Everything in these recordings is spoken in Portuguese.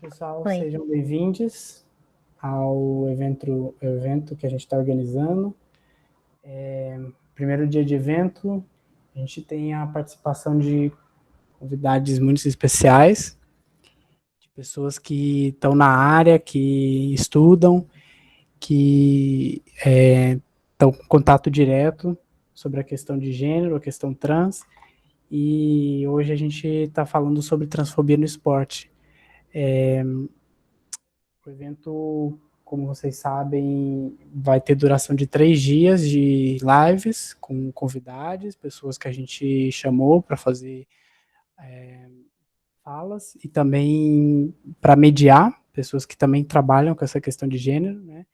Pessoal, Oi. sejam bem-vindos ao evento que a gente está organizando. Primeiro dia de evento, a gente tem a participação de convidados muito especiais, de pessoas que estão na área, que estudam, que estão com contato direto sobre a questão de gênero, a questão trans, e hoje a gente está falando sobre transfobia no esporte. O evento, como vocês sabem, vai ter duração de 3 dias de lives com convidados, pessoas que a gente chamou para fazer falas e também para mediar, pessoas que também trabalham com essa questão de gênero, né?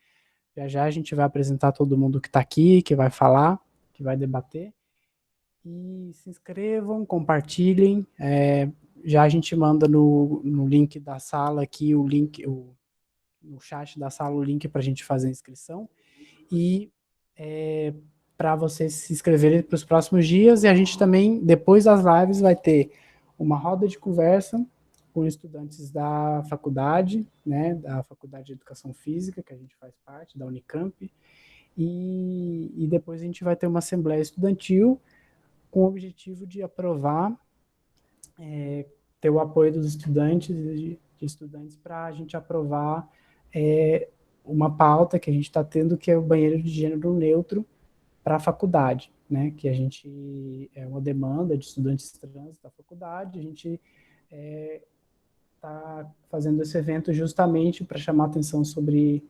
Já já a gente vai apresentar todo mundo que está aqui, que vai falar, que vai debater. E se inscrevam, compartilhem. Já a gente manda no link da sala aqui, no chat da sala, o link para a gente fazer a inscrição. E para vocês se inscreverem para os próximos dias. E a gente também, depois das lives, vai ter uma roda de conversa com estudantes da faculdade, né, da Faculdade de Educação Física, que a gente faz parte, da Unicamp, e depois a gente vai ter uma assembleia estudantil com o objetivo de aprovar, ter o apoio dos estudantes, de estudantes para a gente aprovar uma pauta que a gente está tendo, que é o banheiro de gênero neutro para a faculdade, né, que a gente, é uma demanda de estudantes trans da faculdade, a gente está fazendo esse evento justamente para chamar atenção sobre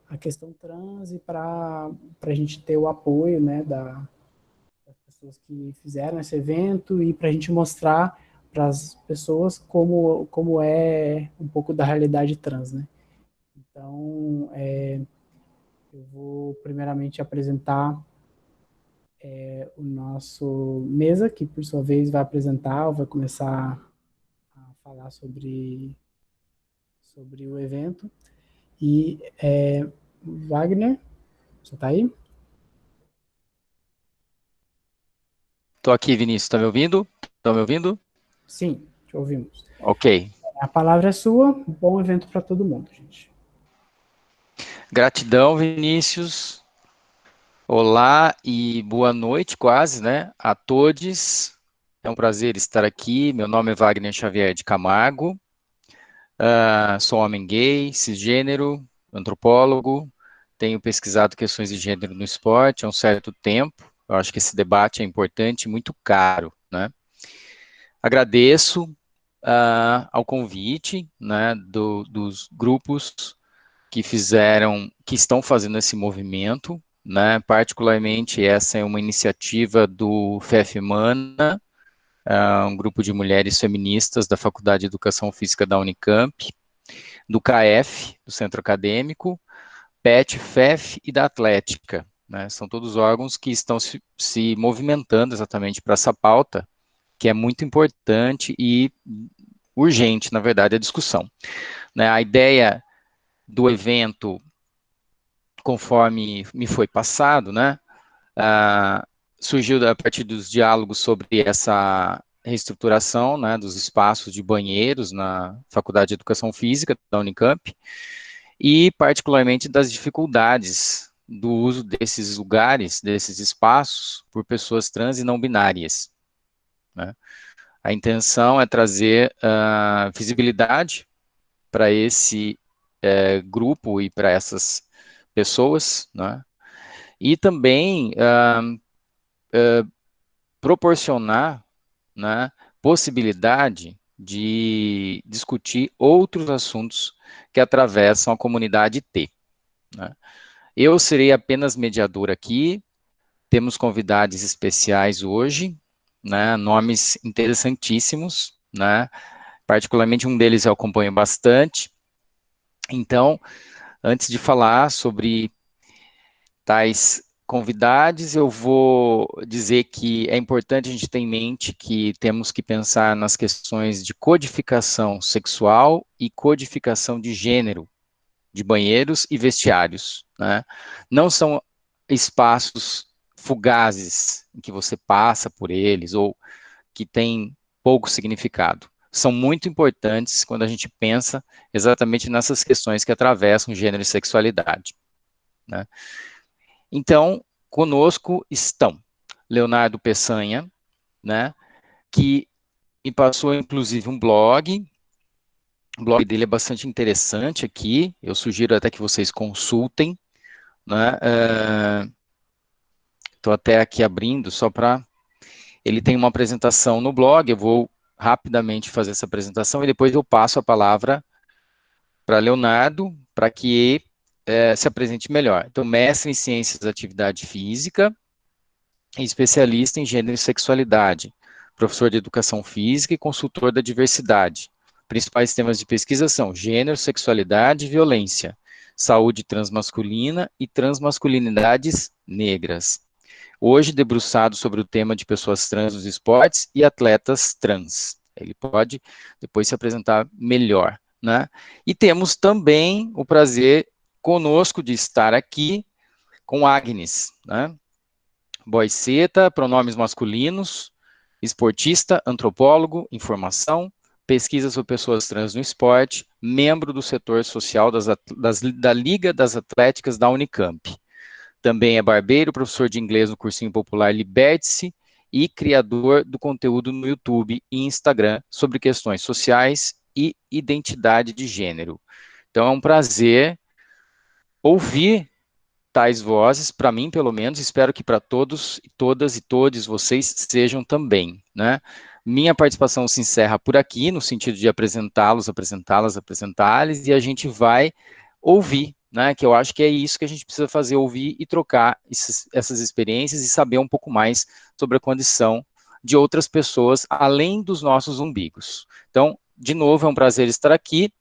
a questão trans e para a gente ter o apoio, né, das pessoas que fizeram esse evento e para a gente mostrar para as pessoas como é um pouco da realidade trans, né. Então, eu vou primeiramente apresentar o nosso mesa, que por sua vez vai apresentar, vai começar a falar sobre o evento. E Wagner, você está aí? Estou aqui, Vinícius, está me ouvindo? Estão me ouvindo? Sim, te ouvimos. Ok. A palavra é sua, bom evento para todo mundo, gente. Gratidão, Vinícius. Olá e boa noite, quase, né, a todos. É um prazer estar aqui. Meu nome é Wagner Xavier de Camargo. Sou homem gay, cisgênero, antropólogo. Tenho pesquisado questões de gênero no esporte há um certo tempo. Eu acho que esse debate é importante e muito caro, né? Agradeço ao convite, né, dos grupos que estão fazendo esse movimento, né, particularmente essa é uma iniciativa do FEFMANA, um grupo de mulheres feministas da Faculdade de Educação Física da Unicamp, do CAEF, do Centro Acadêmico, PET, FEF e da Atlética, né, são todos órgãos que estão se movimentando exatamente para essa pauta, que é muito importante e urgente, na verdade, a discussão. Né, a ideia do evento, conforme me foi passado, né, surgiu a partir dos diálogos sobre essa reestruturação, né, dos espaços de banheiros na Faculdade de Educação Física da Unicamp, e particularmente das dificuldades do uso desses lugares, desses espaços, por pessoas trans e não binárias, né. A intenção é trazer visibilidade para esse grupo e para essas pessoas, né? E também proporcionar, né, possibilidade de discutir outros assuntos que atravessam a comunidade T, né? Eu serei apenas mediador aqui, temos convidados especiais hoje, né, nomes interessantíssimos, né, particularmente um deles eu acompanho bastante. Então, antes de falar sobre tais convidados, eu vou dizer que é importante a gente ter em mente que temos que pensar nas questões de codificação sexual e codificação de gênero, de banheiros e vestiários, né? Não são espaços fugazes em que você passa por eles, ou que tem pouco significado. São muito importantes quando a gente pensa exatamente nessas questões que atravessam gênero e sexualidade, né? Então, conosco estão Leonardo Peçanha, né, que me passou, inclusive, um blog. O blog dele é bastante interessante aqui. Eu sugiro até que vocês consultem, né? Estou até aqui abrindo só para... Ele tem uma apresentação no blog, eu vou rapidamente fazer essa apresentação e depois eu passo a palavra para Leonardo, para que se apresente melhor. Então, mestre em Ciências da Atividade Física e especialista em Gênero e Sexualidade, professor de Educação Física e consultor da diversidade. Principais temas de pesquisa são gênero, sexualidade e violência, saúde transmasculina e transmasculinidades negras. Hoje debruçado sobre o tema de pessoas trans nos esportes e atletas trans. Ele pode depois se apresentar melhor, né? E temos também o prazer conosco de estar aqui com Agnes, né? Boiceta, pronomes masculinos, esportista, antropólogo, informação, pesquisa sobre pessoas trans no esporte, membro do setor social da Liga das Atléticas da Unicamp. Também é barbeiro, professor de inglês no cursinho popular Liberte-se e criador do conteúdo no YouTube e Instagram sobre questões sociais e identidade de gênero. Então é um prazer ouvir tais vozes, para mim pelo menos, espero que para todos, todas e todos vocês sejam também, né? Minha participação se encerra por aqui, no sentido de apresentá-los, apresentá-las, apresentá-los, e a gente vai ouvir, né? Que eu acho que é isso que a gente precisa fazer, ouvir e trocar essas experiências e saber um pouco mais sobre a condição de outras pessoas, além dos nossos umbigos. Então, de novo, é um prazer estar aqui.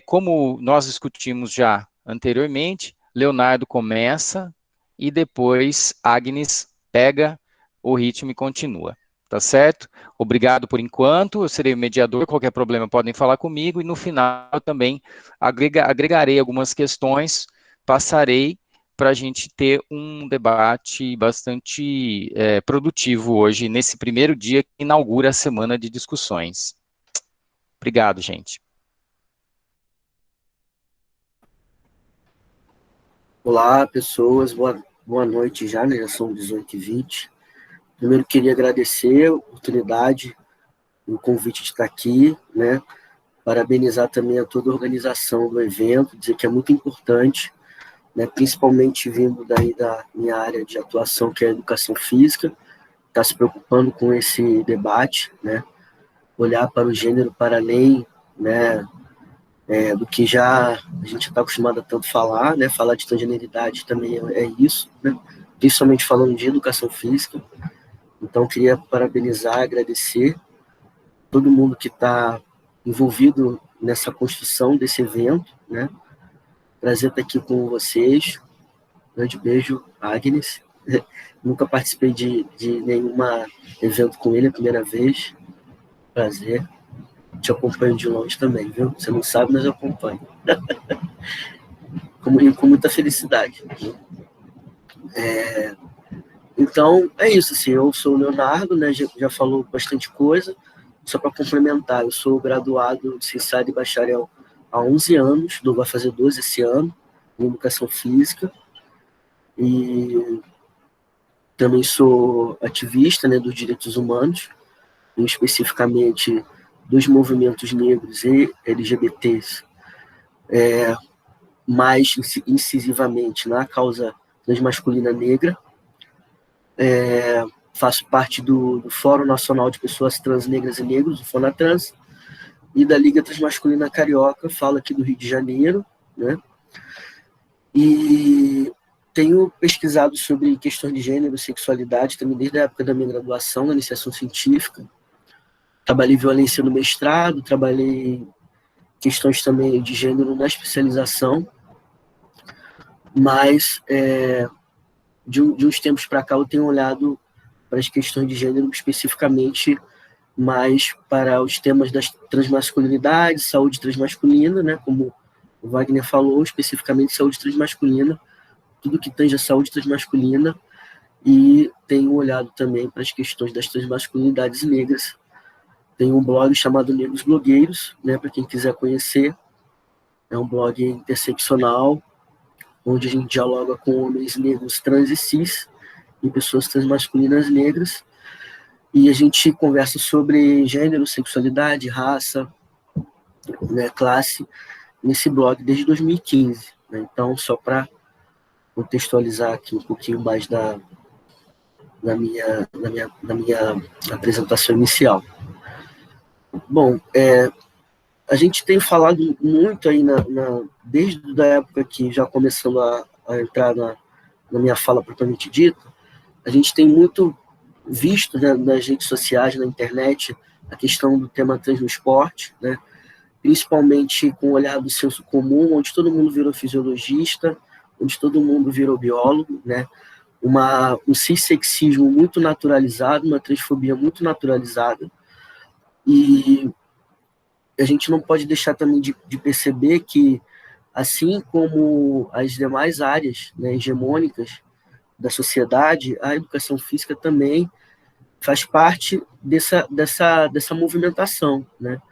Como nós discutimos já anteriormente, Leonardo começa e depois Agnes pega o ritmo e continua, tá certo? Obrigado por enquanto, eu serei o mediador, qualquer problema podem falar comigo e no final eu também agregarei algumas questões, passarei para a gente ter um debate bastante produtivo hoje, nesse primeiro dia que inaugura a semana de discussões. Obrigado, gente. Olá, pessoas, boa noite já, né? Já são 18h20. Primeiro, queria agradecer a oportunidade, o convite de estar aqui, né? Parabenizar também a toda a organização do evento, dizer que é muito importante, né? Principalmente vindo daí da minha área de atuação, que é a educação física, estar se preocupando com esse debate, né? Olhar para o gênero para além, né? Do que já a gente está acostumado a tanto falar, né? Falar de transgeneridade também é isso, né? Principalmente falando de educação física. Então, queria parabenizar, agradecer todo mundo que está envolvido nessa construção desse evento, né? Prazer estar aqui com vocês. Grande beijo, Agnes. Nunca participei de nenhum evento com ele, é a primeira vez. Prazer. Te acompanho de longe também, viu? Você não sabe, mas eu acompanho. com muita felicidade. Então, é isso, assim, eu sou o Leonardo, né, já falou bastante coisa, só para complementar, eu sou graduado de licenciado e bacharel há 11 anos, vai fazer 12 esse ano, em Educação Física, e também sou ativista, né, dos direitos humanos, e especificamente dos movimentos negros e LGBTs, mais incisivamente na causa transmasculina negra. Faço parte do Fórum Nacional de Pessoas Trans, Negras e Negros, o FONATRANS, e da Liga Transmasculina Carioca, falo aqui do Rio de Janeiro, né? E tenho pesquisado sobre questões de gênero e sexualidade também desde a época da minha graduação, na iniciação científica. Trabalhei violência no mestrado, trabalhei questões também de gênero na especialização, mas de uns tempos para cá eu tenho olhado para as questões de gênero especificamente mais para os temas das transmasculinidades, saúde transmasculina, né, como o Wagner falou, especificamente saúde transmasculina, tudo que tange a saúde transmasculina, e tenho olhado também para as questões das transmasculinidades negras, Tem um blog chamado Negros Blogueiros, né, para quem quiser conhecer. É um blog interseccional, onde a gente dialoga com homens negros trans e cis, e pessoas transmasculinas negras. E a gente conversa sobre gênero, sexualidade, raça, né, classe, nesse blog desde 2015. Né? Então, só para contextualizar aqui um pouquinho mais da minha apresentação inicial. Bom, a gente tem falado muito aí, desde a época que já começando a entrar na minha fala propriamente dita, a gente tem muito visto, né, nas redes sociais, na internet, a questão do tema trans no esporte, né, principalmente com o olhar do senso comum, onde todo mundo virou fisiologista, onde todo mundo virou biólogo, né, um cissexismo muito naturalizado, uma transfobia muito naturalizada, e a gente não pode deixar também de perceber que, assim como as demais áreas, né, hegemônicas da sociedade, a educação física também faz parte dessa movimentação, né?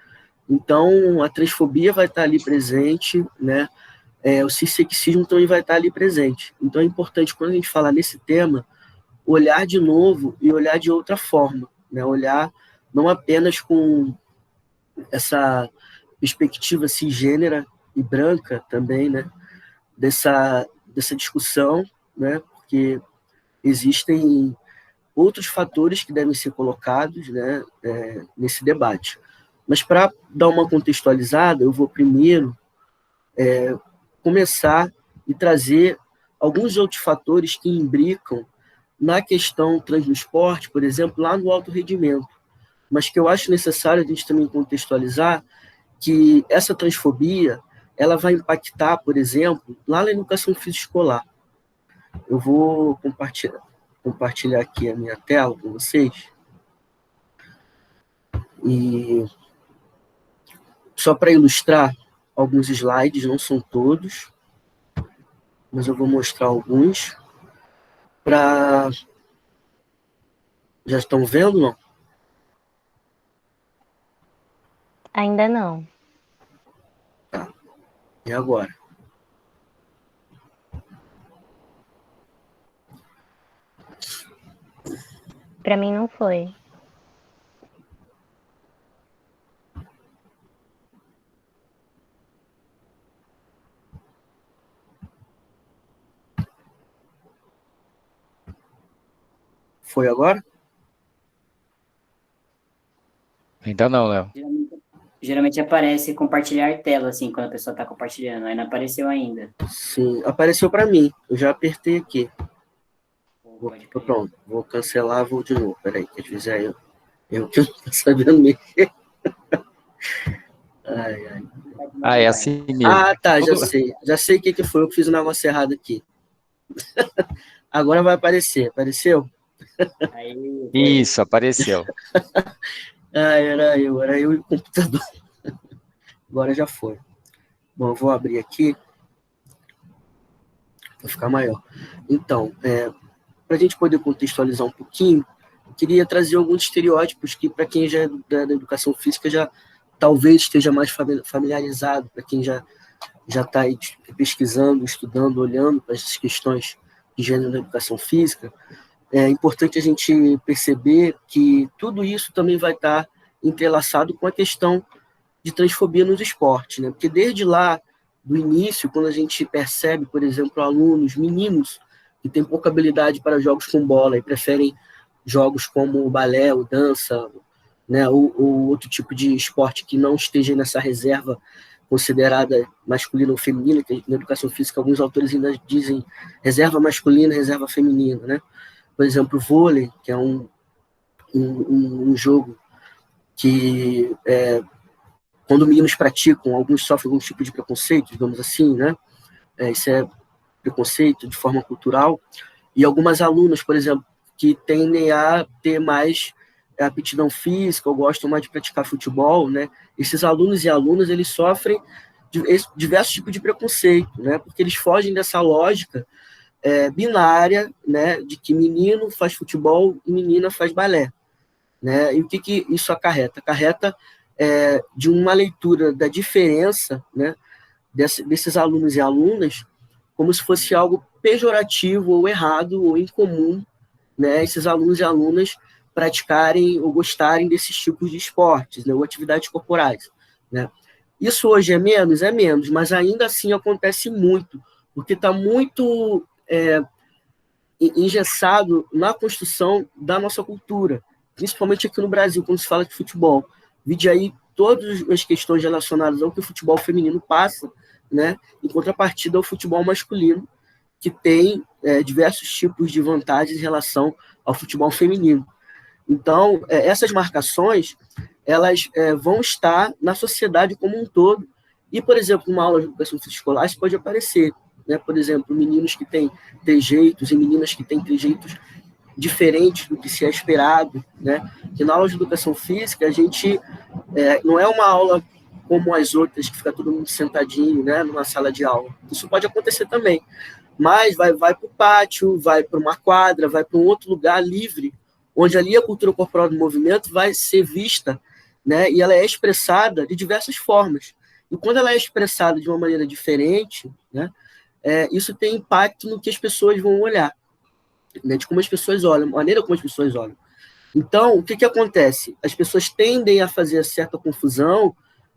Então, a transfobia vai estar ali presente, né? O cissexismo também vai estar ali presente. Então, é importante, quando a gente fala nesse tema, olhar de novo e olhar de outra forma, né? Olhar não apenas com essa perspectiva cisgênera e branca também, né? Dessa discussão, né? Porque existem outros fatores que devem ser colocados, né, nesse debate. Mas, para dar uma contextualizada, eu vou primeiro começar e trazer alguns outros fatores que imbricam na questão trans no esporte, por exemplo, lá no alto rendimento, mas que eu acho necessário a gente também contextualizar que essa transfobia ela vai impactar, por exemplo, lá na educação física escolar. Eu vou compartilhar aqui a minha tela com vocês. E só para ilustrar alguns slides, não são todos, mas eu vou mostrar alguns. Já estão vendo, não? Ainda não. Tá. E agora? Para mim não foi. Foi agora? Ainda não, Léo. Geralmente aparece compartilhar tela, assim, quando a pessoa está compartilhando. Aí não apareceu ainda. Sim, apareceu para mim. Eu já apertei aqui. Pode Pronto, vou cancelar, vou de novo. Peraí, que às vezes é eu que não estou sabendo mexer. É assim mesmo. Ah, tá, já sei. Já sei o que foi. Eu fiz um negócio errado aqui. Agora vai aparecer. Apareceu? Aí, Isso, apareceu. Era eu e o computador. Agora já foi. Bom, eu vou abrir aqui para ficar maior. Então, para a gente poder contextualizar um pouquinho, eu queria trazer alguns estereótipos que, para quem já é da educação física, já talvez esteja mais familiarizado, para quem já está aí pesquisando, estudando, olhando para essas questões de gênero na educação física. É importante a gente perceber que tudo isso também vai estar entrelaçado com a questão de transfobia nos esportes, né? Porque desde lá, do início, quando a gente percebe, por exemplo, alunos, meninos, que têm pouca habilidade para jogos com bola e preferem jogos como o balé, o dança, né, ou outro tipo de esporte que não esteja nessa reserva considerada masculina ou feminina, que na educação física alguns autores ainda dizem reserva masculina, reserva feminina, né? Por exemplo, o vôlei, que é um jogo que, quando meninos praticam, alguns sofrem algum tipo de preconceito, digamos assim, né? Isso é preconceito de forma cultural. E algumas alunas, por exemplo, que tendem a ter mais aptidão física ou gostam mais de praticar futebol, né? Esses alunos e alunas, eles sofrem diversos tipos de preconceito, né? Porque eles fogem dessa lógica binária, né, de que menino faz futebol e menina faz balé. né? E o que isso acarreta? Acarreta de uma leitura da diferença, né, desses alunos e alunas, como se fosse algo pejorativo ou errado ou incomum, né, esses alunos e alunas praticarem ou gostarem desses tipos de esportes, né, ou atividades corporais, né. Isso hoje é menos, mas ainda assim acontece muito, porque está muito engessado na construção da nossa cultura, principalmente aqui no Brasil, quando se fala de futebol. Vide aí todas as questões relacionadas ao que o futebol feminino passa, né, em contrapartida ao futebol masculino, que tem diversos tipos de vantagens em relação ao futebol feminino. Então, essas marcações, elas vão estar na sociedade como um todo. E, por exemplo, numa aula de educação física escolar, isso pode aparecer, né? Por exemplo, meninos que têm trejeitos e meninas que têm trejeitos diferentes do que se é esperado, né? Que na aula de educação física, a gente não é uma aula como as outras, que fica todo mundo sentadinho, né, numa sala de aula. Isso pode acontecer também. Mas vai para o pátio, vai para uma quadra, vai para um outro lugar livre, onde ali a cultura corporal do movimento vai ser vista, né, e ela é expressada de diversas formas. E quando ela é expressada de uma maneira diferente, né, isso tem impacto no que as pessoas vão olhar, né, de como as pessoas olham, a maneira como as pessoas olham. Então, o que acontece? As pessoas tendem a fazer certa confusão,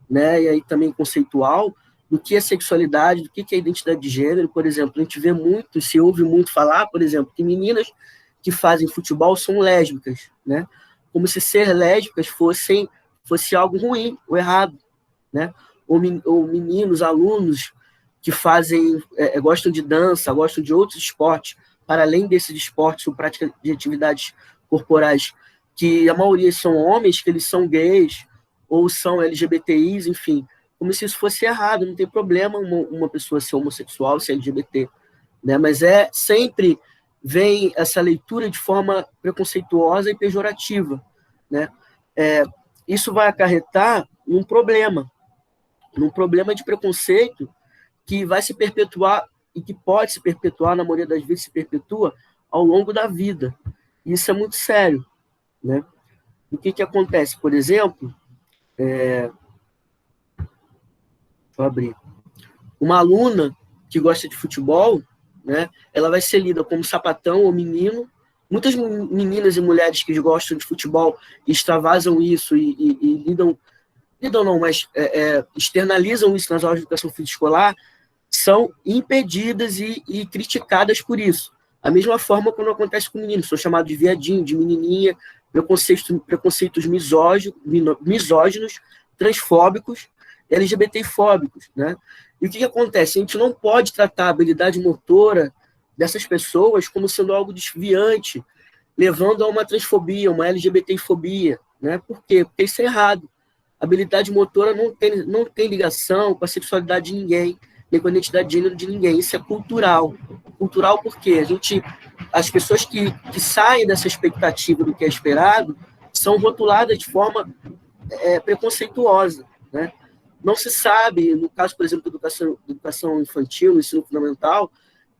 né, e aí também conceitual, do que é sexualidade, do que é identidade de gênero. Por exemplo, a gente vê muito, se ouve muito falar, por exemplo, que meninas que fazem futebol são lésbicas, né? Como se ser lésbicas fosse algo ruim ou errado, né? Ou meninos, alunos que gostam de dança, gostam de outros esportes, para além desses esportes ou prática de atividades corporais, que a maioria são homens, que eles são gays, ou são LGBTIs, enfim, como se isso fosse errado. Não tem problema uma pessoa ser homossexual, ser LGBT, né? Mas sempre vem essa leitura de forma preconceituosa e pejorativa, né? Isso vai acarretar num problema de preconceito que vai se perpetuar e que pode se perpetuar, na maioria das vezes se perpetua, ao longo da vida. E isso é muito sério, né? O que acontece? Por exemplo, deixa eu abrir. Uma aluna que gosta de futebol, né, ela vai ser lida como sapatão ou menino. Muitas meninas e mulheres que gostam de futebol extravasam isso e externalizam isso nas aulas de educação física escolar, são impedidas e criticadas por isso. A mesma forma quando acontece com meninos, são chamados de viadinho, de menininha, preconceitos misóginos, transfóbicos, LGBTfóbicos, né? E o que acontece? A gente não pode tratar a habilidade motora dessas pessoas como sendo algo desviante, levando a uma transfobia, uma LGBTfobia, né? Por quê? Porque isso é errado. A habilidade motora não tem ligação com a sexualidade de ninguém, nem com a identidade de gênero de ninguém. Isso é cultural. Cultural porque as pessoas que saem dessa expectativa do que é esperado são rotuladas de forma preconceituosa, né? Não se sabe, no caso, por exemplo, da educação infantil, no ensino fundamental,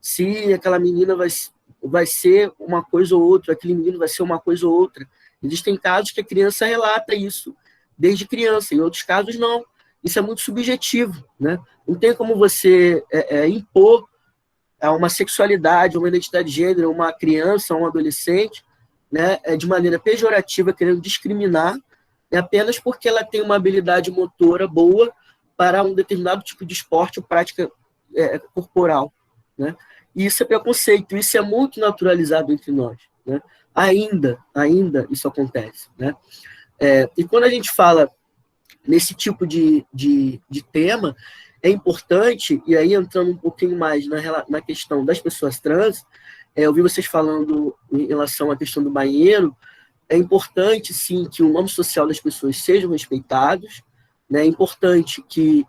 se aquela menina vai ser uma coisa ou outra, aquele menino vai ser uma coisa ou outra. Existem casos que a criança relata isso desde criança, em outros casos não. Isso é muito subjetivo, né? Não tem como você impor uma sexualidade, uma identidade de gênero, uma criança, um adolescente, né, de maneira pejorativa, querendo discriminar, apenas porque ela tem uma habilidade motora boa para um determinado tipo de esporte ou prática corporal, né? E isso é preconceito, isso é muito naturalizado entre nós, né? Ainda isso acontece, né? E quando a gente fala nesse tipo de tema, é importante, e aí entrando um pouquinho mais na questão das pessoas trans, eu vi vocês falando em relação à questão do banheiro. É importante, sim, que o nome social das pessoas sejam respeitados, né? É importante que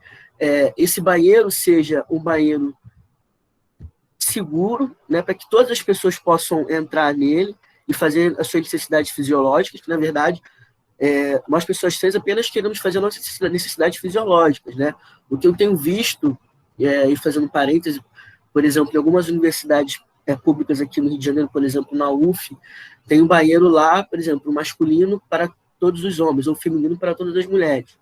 esse banheiro seja um banheiro seguro, né? Para que todas as pessoas possam entrar nele e fazer as suas necessidades fisiológicas, que, na verdade, nós, pessoas trans, apenas queremos fazer as nossas necessidades fisiológicas, né? O que eu tenho visto, e fazendo parênteses, por exemplo, em algumas universidades públicas aqui no Rio de Janeiro, por exemplo, na UF, tem um banheiro lá, por exemplo, masculino para todos os homens, ou feminino para todas as mulheres.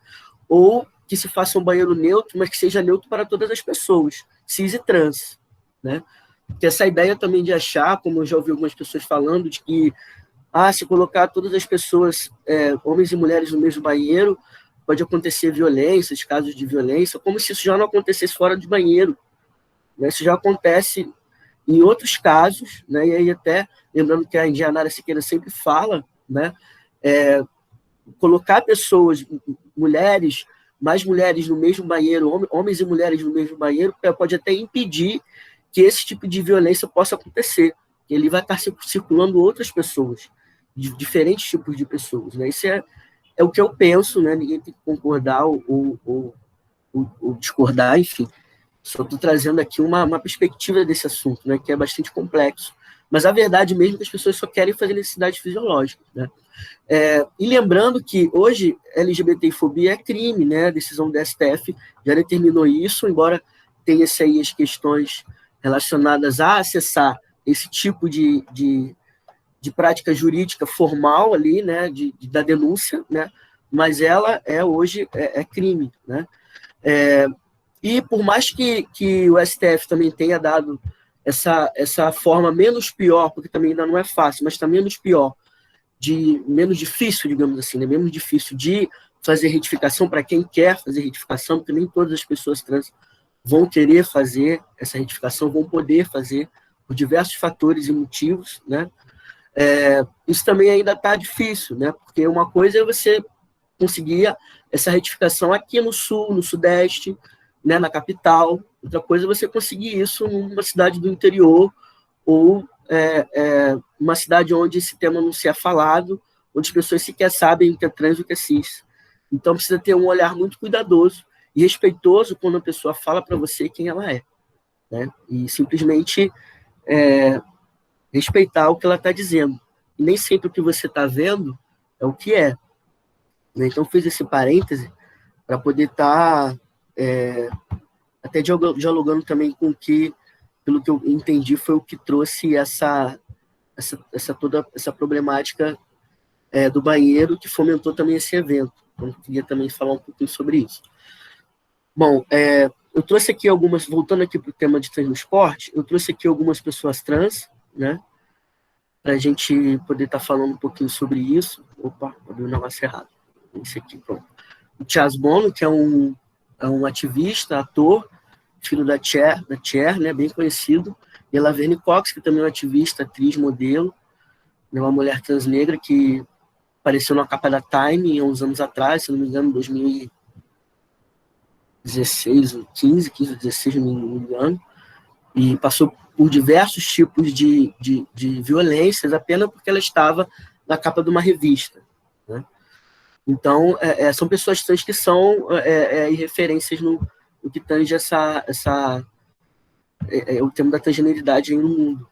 Ou que se faça um banheiro neutro, mas que seja neutro para todas as pessoas, cis e trans, né? Porque essa ideia também de achar, como eu já ouvi algumas pessoas falando, de que se colocar todas as pessoas, homens e mulheres, no mesmo banheiro, pode acontecer violências, casos de violência, como se isso já não acontecesse fora de banheiro, né? Isso já acontece em outros casos, né? E aí até, lembrando que a Indianara Siqueira sempre fala, né? Colocar pessoas, mulheres, mais mulheres no mesmo banheiro, homens e mulheres no mesmo banheiro, pode até impedir que esse tipo de violência possa acontecer. Ele vai estar circulando outras pessoas, de diferentes tipos de pessoas, né? Isso é o que eu penso, né? Ninguém tem que concordar ou discordar, enfim. Só estou trazendo aqui uma perspectiva desse assunto, né? Que é bastante complexo. Mas a verdade mesmo é que as pessoas só querem fazer necessidades fisiológicas, né? E lembrando que hoje LGBTfobia é crime, né? A decisão do STF já determinou isso, embora tenha aí as questões relacionadas a acessar esse tipo de prática jurídica formal ali, né? Da denúncia, né? Mas ela hoje é crime, né? E por mais que o STF também tenha dado essa forma menos pior, porque também ainda não é fácil, mas está menos pior, menos difícil, digamos assim, né? Menos difícil de fazer retificação para quem quer fazer retificação, porque nem todas as pessoas trans vão querer fazer essa retificação, vão poder fazer por diversos fatores e motivos, né? Isso também ainda está difícil, né? Porque uma coisa é você conseguir essa retificação aqui no Sul, no Sudeste, né, na capital. Outra coisa é você conseguir isso numa cidade do interior ou uma cidade onde esse tema não se é falado, onde as pessoas sequer sabem o que é trans e o que é cis. Então precisa ter um olhar muito cuidadoso e respeitoso quando a pessoa fala para você quem ela é, né? E simplesmente respeitar o que ela está dizendo. E nem sempre o que você está vendo é o que é. Então fiz esse parêntese para poder estar até dialogando também com o que, pelo que eu entendi, foi o que trouxe toda essa problemática do banheiro, que fomentou também esse evento. Então, eu queria também falar um pouquinho sobre isso. Bom, eu trouxe aqui voltando aqui para o tema de trans no esporte, eu trouxe aqui algumas pessoas trans, né, para a gente poder estar falando um pouquinho sobre isso. Opa, abriu o negócio errado. Esse aqui, pronto. O Chaz Bono, que é um ativista, ator, filho da Cher, né, bem conhecido, e a Laverne Cox, que também é uma ativista, atriz, modelo, né, uma mulher trans negra que apareceu na capa da Time há uns anos atrás, se não me engano, 2016 ou 15, 16, não me engano, e passou por diversos tipos de violências apenas porque ela estava na capa de uma revista, né? Então, são pessoas trans que são referências no que tange o tema da transgeneridade no mundo.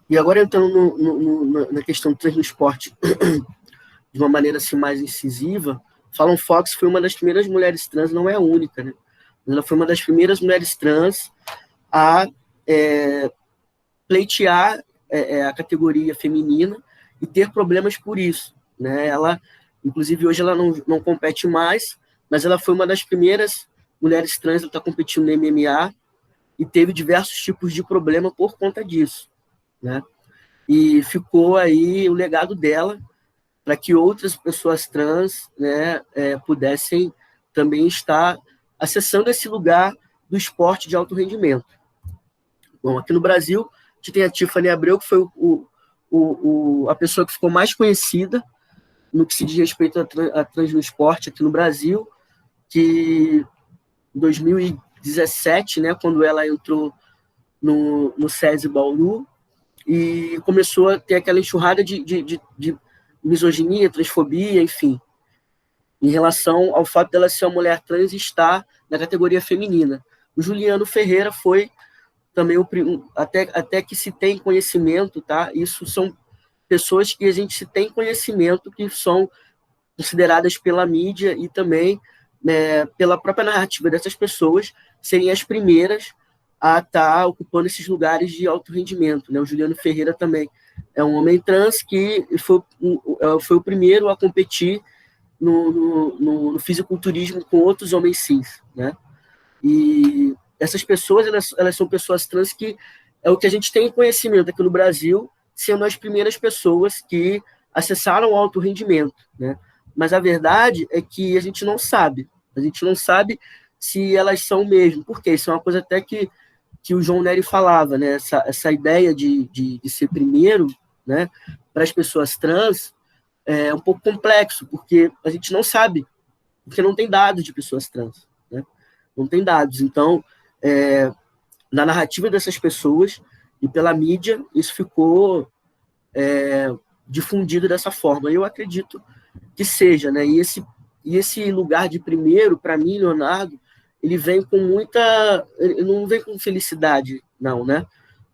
E agora, entrando na questão do trans no esporte de uma maneira assim, mais incisiva, Fallon Fox foi uma das primeiras mulheres trans, não é a única, né? Ela foi uma das primeiras mulheres trans a pleitear a categoria feminina e ter problemas por isso, né? Ela, inclusive, hoje ela não compete mais, mas ela foi uma das primeiras mulheres trans a estar competindo no MMA e teve diversos tipos de problema por conta disso, né? E ficou aí o legado dela para que outras pessoas trans, né, pudessem também estar acessando esse lugar do esporte de alto rendimento. Bom, aqui no Brasil, a gente tem a Tiffany Abreu, que foi a pessoa que ficou mais conhecida no que se diz respeito a trans no esporte aqui no Brasil, que em 2017, né, quando ela entrou no SESI Bauru, e começou a ter aquela enxurrada de misoginia, transfobia, enfim, em relação ao fato dela ser uma mulher trans e estar na categoria feminina. O Juliano Ferreira foi também até que se tem conhecimento, tá? Isso são pessoas que a gente se tem conhecimento, que são consideradas pela mídia e também pela própria narrativa dessas pessoas, serem as primeiras a estar ocupando esses lugares de alto rendimento, né? O Juliano Ferreira também é um homem trans que foi o primeiro a competir no fisiculturismo com outros homens cis, né? E essas pessoas, elas são pessoas trans que é o que a gente tem conhecimento aqui no Brasil, sendo as primeiras pessoas que acessaram o alto rendimento, né? Mas a verdade é que a gente não sabe se elas são mesmo, porque isso é uma coisa até que o João Nery falava, né? Essa ideia de ser primeiro, né, para as pessoas trans é um pouco complexo, porque a gente não sabe, porque não tem dados de pessoas trans, né? Não tem dados. Então, na narrativa dessas pessoas e pela mídia, isso ficou difundido dessa forma. Eu acredito que seja, né? E esse lugar de primeiro, para mim, Leonardo, ele vem com ele não vem com felicidade, não, né?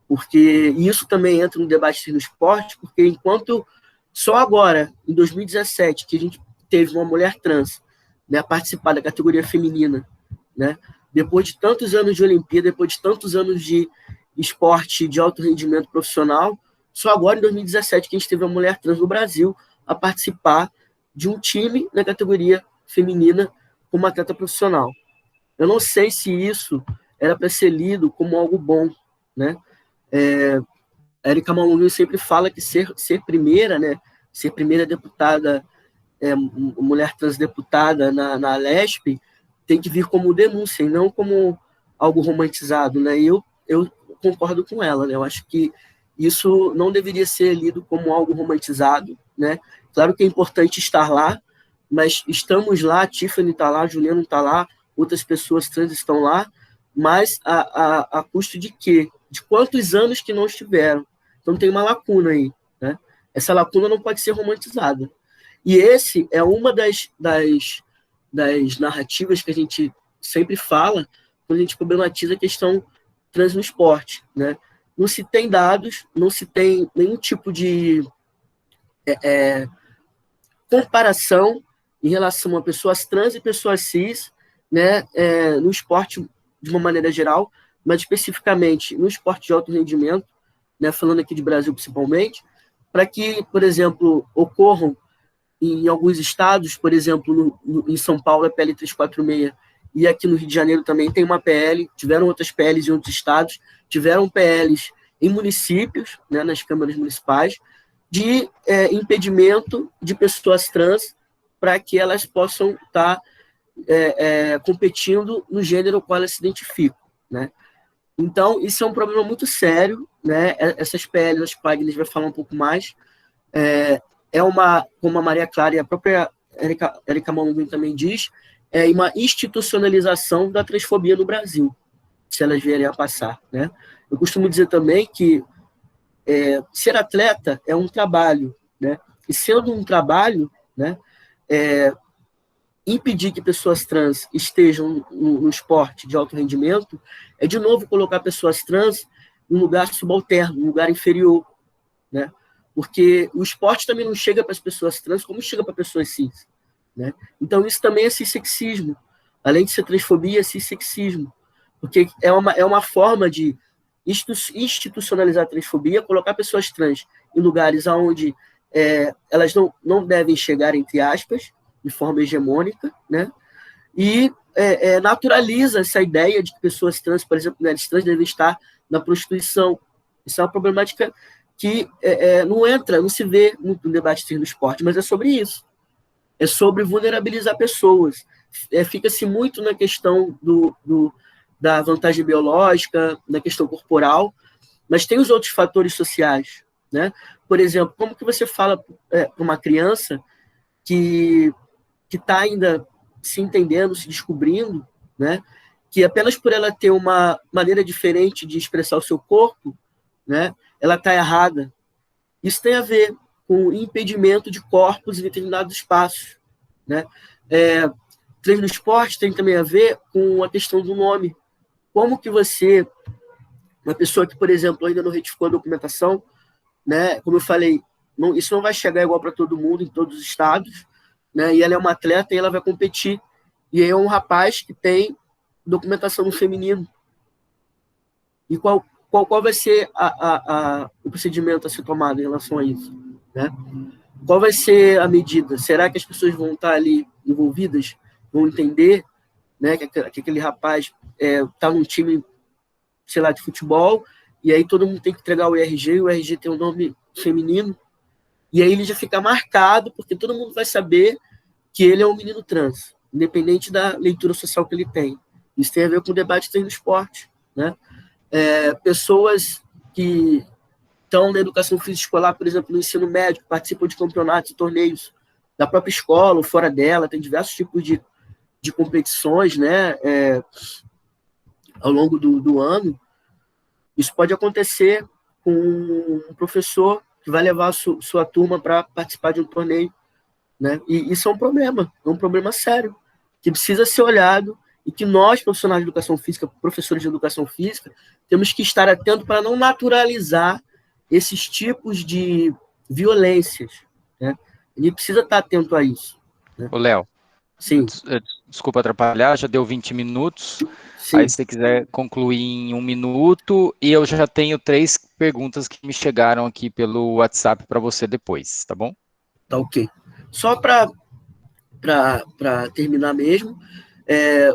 Porque isso também entra no debate no esporte, porque enquanto só agora, em 2017, que a gente teve uma mulher trans, né, participar da categoria feminina, né? Depois de tantos anos de Olimpíada, depois de tantos anos de esporte de alto rendimento profissional, só agora, em 2017, que a gente teve uma mulher trans no Brasil a participar de um time na categoria feminina como atleta profissional. Eu não sei se isso era para ser lido como algo bom, né? A Erika Malunguinho sempre fala que ser primeira, né? Ser primeira deputada, mulher trans deputada na Alesp, tem que vir como denúncia e não como algo romantizado, né? E eu concordo com ela, né? Eu acho que isso não deveria ser lido como algo romantizado, né? Claro que é importante estar lá, mas estamos lá, a Tiffany está lá, a Juliana está lá, outras pessoas trans estão lá, mas a custo de quê? De quantos anos que não estiveram? Então tem uma lacuna aí, né? Essa lacuna não pode ser romantizada. E esse é uma das narrativas que a gente sempre fala quando a gente problematiza a questão trans no esporte, né? Não se tem dados, não se tem nenhum tipo de comparação em relação a pessoas trans e pessoas cis, né, no esporte de uma maneira geral, mas especificamente no esporte de alto rendimento, né, falando aqui de Brasil principalmente, para que, por exemplo, ocorram em alguns estados, por exemplo, em São Paulo, a PL 346, e aqui no Rio de Janeiro também tem uma PL, tiveram outras PLs em outros estados, tiveram PLs em municípios, né, nas câmaras municipais, de impedimento de pessoas trans para que elas possam estar competindo no gênero ao qual elas se identificam, né? Então, isso é um problema muito sério, né? Essas PLs, acho que o Agnes vai falar um pouco mais, como a Maria Clara e a própria Erika Malunguinho também diz, uma institucionalização da transfobia no Brasil, se elas vierem a passar, né? Eu costumo dizer também que ser atleta é um trabalho, né? E sendo um trabalho, né, impedir que pessoas trans estejam no esporte de alto rendimento é, de novo, colocar pessoas trans em um lugar subalterno, em um lugar inferior, né? Porque o esporte também não chega para as pessoas trans como chega para pessoas cis, né? Então, isso também é cissexismo. Além de ser transfobia, é cissexismo. Porque é uma forma de institucionalizar a transfobia, colocar pessoas trans em lugares onde elas não devem chegar, entre aspas, de forma hegemônica, né? E naturaliza essa ideia de que pessoas trans, por exemplo, mulheres trans, devem estar na prostituição. Isso é uma problemática que não se vê muito no debate no esporte, mas é sobre isso. É sobre vulnerabilizar pessoas. Fica-se muito na questão da vantagem biológica, na questão corporal, mas tem os outros fatores sociais, né? Por exemplo, como que você fala para uma criança que está ainda se entendendo, se descobrindo, né, que apenas por ela ter uma maneira diferente de expressar o seu corpo, né, ela está errada. Isso tem a ver com o impedimento de corpos em determinados espaços, né? Treino no esporte tem também a ver com a questão do nome. Como que uma pessoa que, por exemplo, ainda não retificou a documentação, né, como eu falei, isso não vai chegar igual para todo mundo, em todos os estados, né, e ela é uma atleta e ela vai competir. E aí é um rapaz que tem documentação no feminino. E qual vai ser o procedimento a ser tomado em relação a isso, né? Qual vai ser a medida? Será que as pessoas vão estar ali envolvidas, vão entender, né, que aquele rapaz está num time, sei lá, de futebol, e aí todo mundo tem que entregar o RG, e o RG tem um nome feminino, e aí ele já fica marcado, porque todo mundo vai saber que ele é um menino trans, independente da leitura social que ele tem. Isso tem a ver com o debate que tem no esporte, né? Pessoas que estão na educação física escolar, por exemplo, no ensino médio, participam de campeonatos e torneios da própria escola ou fora dela, tem diversos tipos de competições, né, ao longo do ano. Isso pode acontecer com um professor que vai levar a sua turma para participar de um torneio, né? E isso é um problema sério, que precisa ser olhado e que nós, profissionais de educação física, professores de educação física, temos que estar atentos para não naturalizar esses tipos de violências, né? A gente precisa estar atento a isso, né? Ô, Léo, Sim, desculpa atrapalhar, já deu 20 minutos. sim, Aí, se você quiser concluir em 1 minuto, e eu já tenho 3 perguntas que me chegaram aqui pelo WhatsApp para você depois, tá bom? tá ok. Só para terminar mesmo,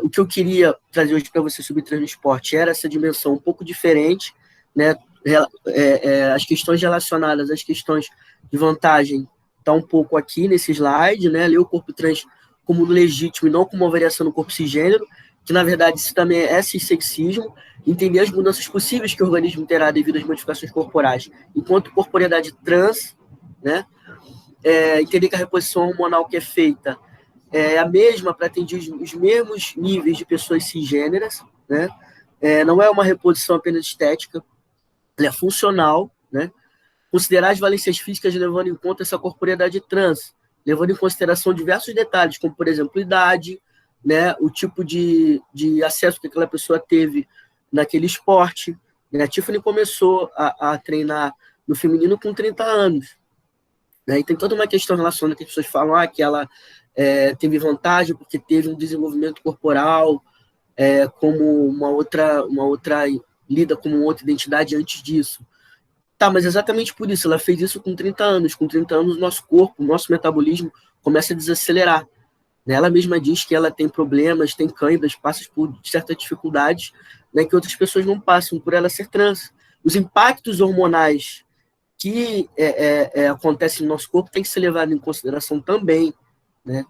o que eu queria trazer hoje para você sobre transporte era essa dimensão um pouco diferente, né? As questões relacionadas às questões de vantagem está um pouco aqui nesse slide, né? Ler o corpo trans como legítimo e não como uma variação no corpo cisgênero, que na verdade isso também é cissexismo, entender as mudanças possíveis que o organismo terá devido às modificações corporais, enquanto corporeidade trans, né? Entender que a reposição hormonal que é feita é a mesma para atender os mesmos níveis de pessoas cisgêneras, né? Não é uma reposição apenas estética, ela é funcional, né? Considerar as valências físicas levando em conta essa corporeidade trans, levando em consideração diversos detalhes, como, por exemplo, idade, né? O tipo de acesso que aquela pessoa teve naquele esporte, né? A Tiffany começou a treinar no feminino com 30 anos, né? E tem toda uma questão relacionada que as pessoas falam que ela teve vantagem porque teve um desenvolvimento corporal como uma outra lida como uma outra identidade antes disso. Tá, mas exatamente por isso, ela fez isso com 30 anos. Com 30 anos, o nosso corpo, o nosso metabolismo começa a desacelerar. Né? Ela mesma diz que ela tem problemas, tem câimbras, passa por certas dificuldades, né, que outras pessoas não passam por ela ser trans. Os impactos hormonais que acontecem no nosso corpo tem que ser levado em consideração também, né?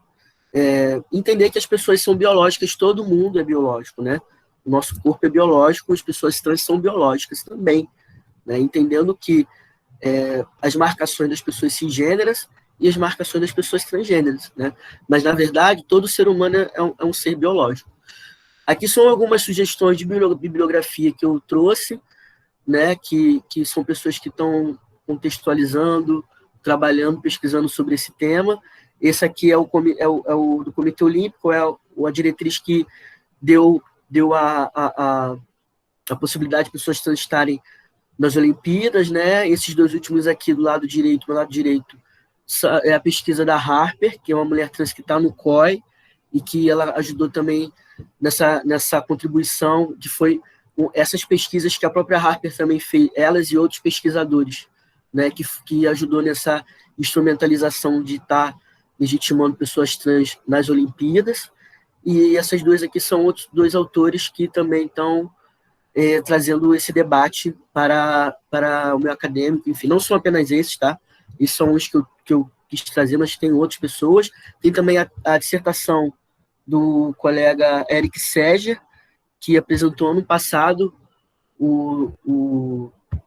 Entender que as pessoas são biológicas, todo mundo é biológico, né? O nosso corpo é biológico, as pessoas trans são biológicas também, né? Entendendo que as marcações das pessoas cisgêneras e as marcações das pessoas transgêneras, né? Mas, na verdade, todo ser humano é um ser biológico. Aqui são algumas sugestões de bibliografia que eu trouxe, né? Que são pessoas que estão contextualizando, trabalhando, pesquisando sobre esse tema. Esse aqui é o do Comitê Olímpico, a diretriz que deu a possibilidade de pessoas trans estarem nas Olimpíadas, né? Esses dois últimos aqui do lado direito, é a pesquisa da Harper, que é uma mulher trans que está no COI, e que ela ajudou também nessa contribuição, que foi essas pesquisas que a própria Harper também fez, elas e outros pesquisadores, né? Que ajudou nessa instrumentalização de estar legitimando pessoas trans nas Olimpíadas. E essas duas aqui são outros 2 autores que também estão trazendo esse debate para o meio acadêmico. Enfim, não são apenas esses, tá? Esses são os que eu quis trazer, mas tem outras pessoas. Tem também a dissertação do colega Eric Seger, que apresentou ano passado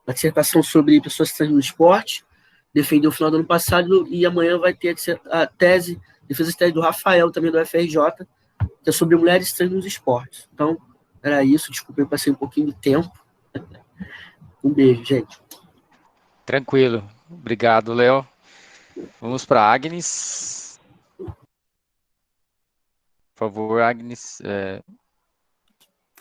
a dissertação sobre pessoas trans no esporte, defendeu no final do ano passado, e amanhã vai ter a defesa de tese do Rafael, também do FRJ, que é sobre mulheres trans nos esportes. Então, era isso, desculpa, eu passei um pouquinho de tempo. Um beijo, gente. Tranquilo. Obrigado, Léo. Vamos para a Agnes. Por favor, Agnes.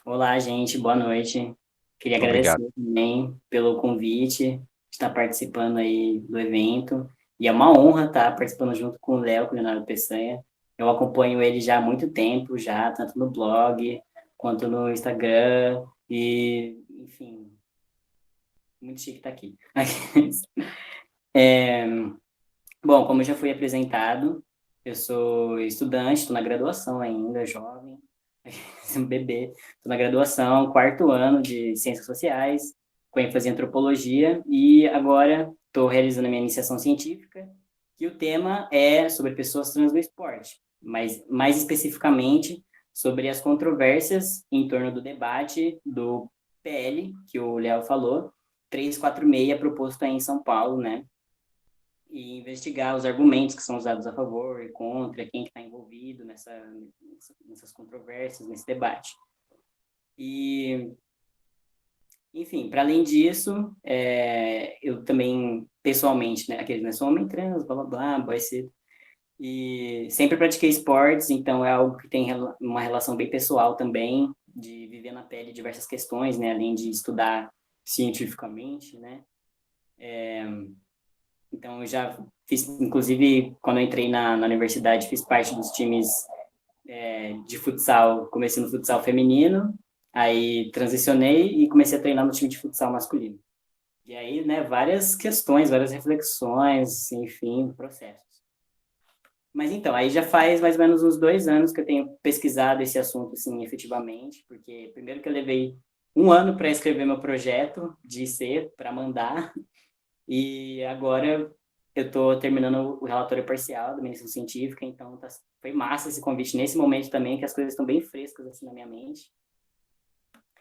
Olá, gente, boa noite. Queria Obrigado. agradecer também pelo convite, de estar participando aí do evento. E é uma honra estar participando junto com o Léo, com o Leonardo Peçanha. Eu acompanho ele já há muito tempo, já, tanto no blog quanto no Instagram. E, enfim, muito chique estar aqui. Bom, como já foi apresentado, eu sou estudante, estou na graduação ainda, jovem, um bebê. Estou na graduação, 4º ano de Ciências Sociais, com ênfase em Antropologia, e agora estou realizando a minha iniciação científica, que o tema é sobre pessoas trans no esporte, mas mais especificamente sobre as controvérsias em torno do debate do PL, que o Léo falou, 346, proposto aí em São Paulo, né? E investigar os argumentos que são usados a favor e contra, quem que está envolvido nessas controvérsias, nesse debate. E, enfim, para além disso, eu também, pessoalmente, né, aqueles, né, sou homem trans, blá, blá, blá, boy cedo, e sempre pratiquei esportes, então é algo que tem uma relação bem pessoal também, de viver na pele diversas questões, né, além de estudar cientificamente, né. Então, eu já fiz, inclusive, quando eu entrei na universidade, fiz parte dos times de futsal, comecei no futsal feminino, aí transicionei e comecei a treinar no time de futsal masculino. E aí, né, várias questões, várias reflexões, enfim, processos. Mas então, aí já faz mais ou menos uns 2 anos que eu tenho pesquisado esse assunto, assim, efetivamente, porque primeiro que eu levei 1 ano para escrever meu projeto de IC, para mandar, e agora eu estou terminando o relatório parcial da minha iniciação científica, então foi massa esse convite nesse momento também, que as coisas estão bem frescas assim na minha mente.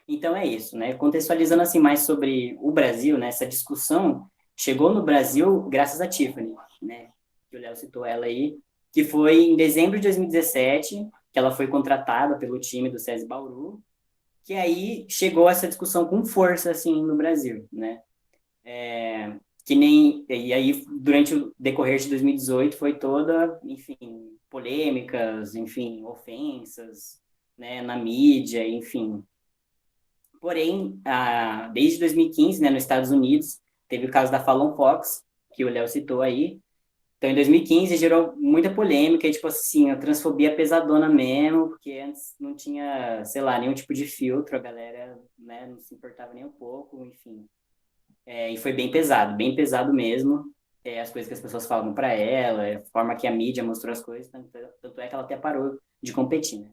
Então é isso, né? Contextualizando assim mais sobre o Brasil, né? Essa discussão chegou no Brasil graças a Tiffany, né? Que o Léo citou ela aí, que foi em dezembro de 2017 que ela foi contratada pelo time do SESI Bauru, que aí chegou essa discussão com força assim no Brasil, né? E aí, durante o decorrer de 2018, foi toda, enfim, polêmicas, enfim, ofensas, né, na mídia, enfim. Porém, desde 2015, né, nos Estados Unidos, teve o caso da Fallon Fox, que o Léo citou aí. Então, em 2015, gerou muita polêmica, e, tipo assim, a transfobia pesadona mesmo, porque antes não tinha, sei lá, nenhum tipo de filtro, a galera, né, não se importava nem um pouco, enfim. E foi bem pesado mesmo, as coisas que as pessoas falavam para ela, a forma que a mídia mostrou as coisas, tanto é que ela até parou de competir, né?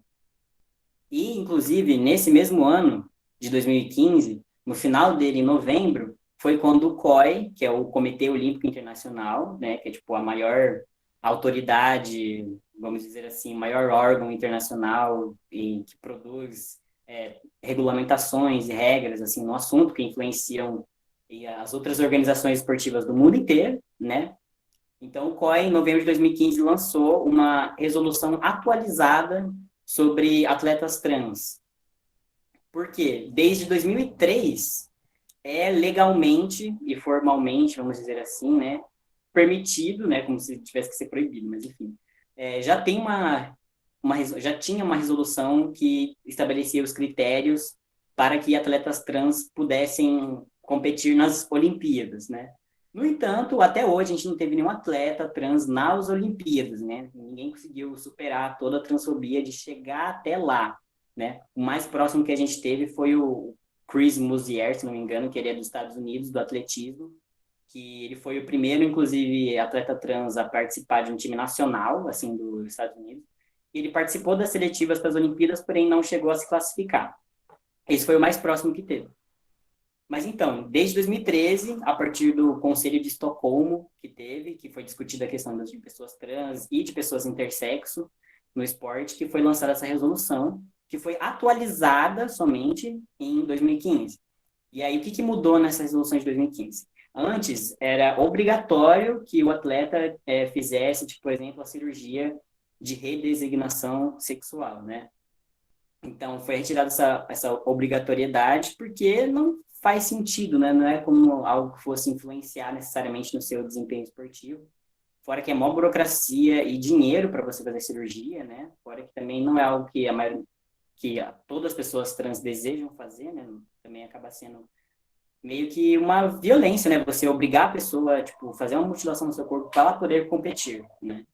E, inclusive, nesse mesmo ano, de 2015, no final dele, em novembro, foi quando o COI, que é o Comitê Olímpico Internacional, né, que é tipo a maior autoridade, vamos dizer assim, maior órgão internacional que produz regulamentações e regras assim no assunto que influenciam e as outras organizações esportivas do mundo inteiro, né? Então, o COI, em novembro de 2015, lançou uma resolução atualizada sobre atletas trans. Por quê? Desde 2003, legalmente e formalmente, vamos dizer assim, né, permitido, né, como se tivesse que ser proibido, mas enfim, já tinha uma resolução que estabelecia os critérios para que atletas trans pudessem competir nas Olimpíadas, né? No entanto, até hoje a gente não teve nenhum atleta trans nas Olimpíadas, né? Ninguém conseguiu superar toda a transfobia de chegar até lá, né? O mais próximo que a gente teve foi o Chris Mouzier, se não me engano, que ele é dos Estados Unidos, do atletismo, que ele foi o primeiro, inclusive, atleta trans a participar de um time nacional, assim, dos Estados Unidos. Ele participou das seletivas para as Olimpíadas, porém não chegou a se classificar. Esse foi o mais próximo que teve. Mas então, desde 2013, a partir do Conselho de Estocolmo que foi discutida a questão de pessoas trans e de pessoas intersexo no esporte, que foi lançada essa resolução, que foi atualizada somente em 2015. E aí, o que mudou nessa resolução de 2015? Antes, era obrigatório que o atleta fizesse, tipo, por exemplo, a cirurgia de redesignação sexual, né? Então, foi retirada essa obrigatoriedade, porque não faz sentido, né? Não é como algo que fosse influenciar necessariamente no seu desempenho esportivo. Fora que é maior burocracia e dinheiro para você fazer cirurgia, né? Fora que também não é algo que todas as pessoas trans desejam fazer, né? Também acaba sendo meio que uma violência, né? Você obrigar a pessoa, tipo, fazer uma mutilação no seu corpo para ela poder competir, né?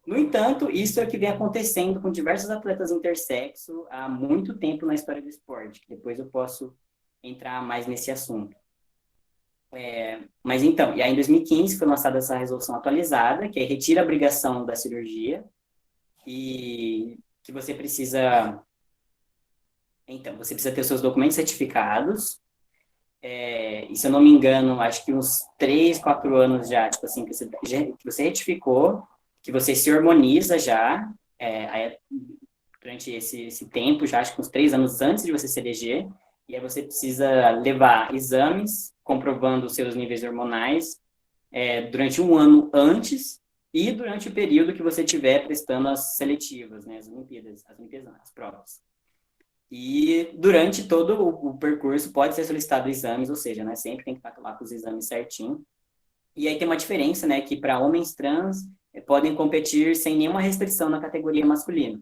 No entanto, isso é o que vem acontecendo com diversos atletas intersexo há muito tempo na história do esporte, que depois eu posso entrar mais nesse assunto. Mas então, e aí em 2015 foi lançada essa resolução atualizada, que aí retira a obrigação da cirurgia e que você precisa... Então, você precisa ter os seus documentos certificados, e se eu não me engano, acho que uns 3, 4 anos já, tipo assim, que você retificou, que você se hormoniza já, durante esse tempo, já acho que uns 3 anos antes de você se eleger, e aí você precisa levar exames comprovando os seus níveis hormonais durante 1 ano antes e durante o período que você estiver prestando as seletivas, né, as Olimpíadas não, as provas. E durante todo o percurso pode ser solicitado exames, ou seja, né, sempre tem que estar lá com os exames certinho. E aí tem uma diferença, né, que para homens trans podem competir sem nenhuma restrição na categoria masculina.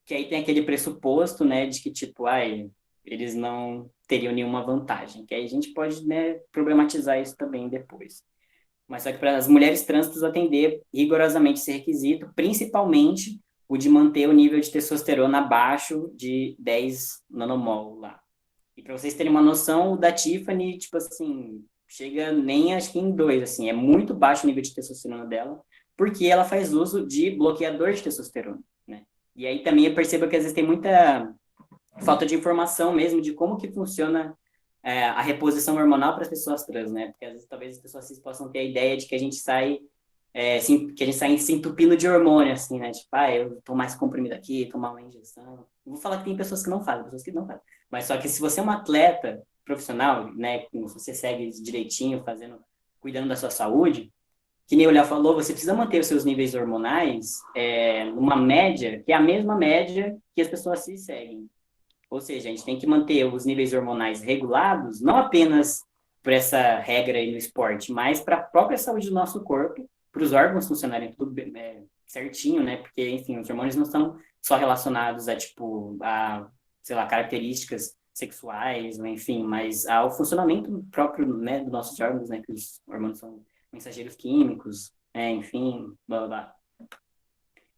Que aí tem aquele pressuposto, né, de que, tipo, eles não teriam nenhuma vantagem. Que aí a gente pode, né, problematizar isso também depois. Mas só que para as mulheres trans precisam atender rigorosamente esse requisito, principalmente o de manter o nível de testosterona abaixo de 10 nanomol lá. E para vocês terem uma noção, o da Tiffany, tipo assim, chega nem acho que em 2, assim, é muito baixo o nível de testosterona dela, porque ela faz uso de bloqueador de testosterona, né? E aí também eu percebo que às vezes tem muita falta de informação mesmo de como que funciona a reposição hormonal para as pessoas trans, né? Porque às vezes talvez as pessoas cis possam ter a ideia de que a gente sai se entupindo de hormônio, assim, né? Tipo, eu tomar esse comprimido aqui, tomar uma injeção. Vou falar que tem pessoas que não fazem, pessoas que não fazem. Mas só que se você é um atleta profissional, né? Se você segue direitinho, cuidando da sua saúde, que nem o Léo falou, você precisa manter os seus níveis hormonais numa média, que é a mesma média que as pessoas se seguem. Ou seja, a gente tem que manter os níveis hormonais regulados, não apenas por essa regra aí no esporte, mas para a própria saúde do nosso corpo, para os órgãos funcionarem tudo certinho, né? Porque, enfim, os hormônios não são só relacionados sei lá, características sexuais, ou enfim, mas ao funcionamento próprio, né, dos nossos órgãos, né? Que os hormônios são mensageiros químicos, enfim, blá, blá, blá.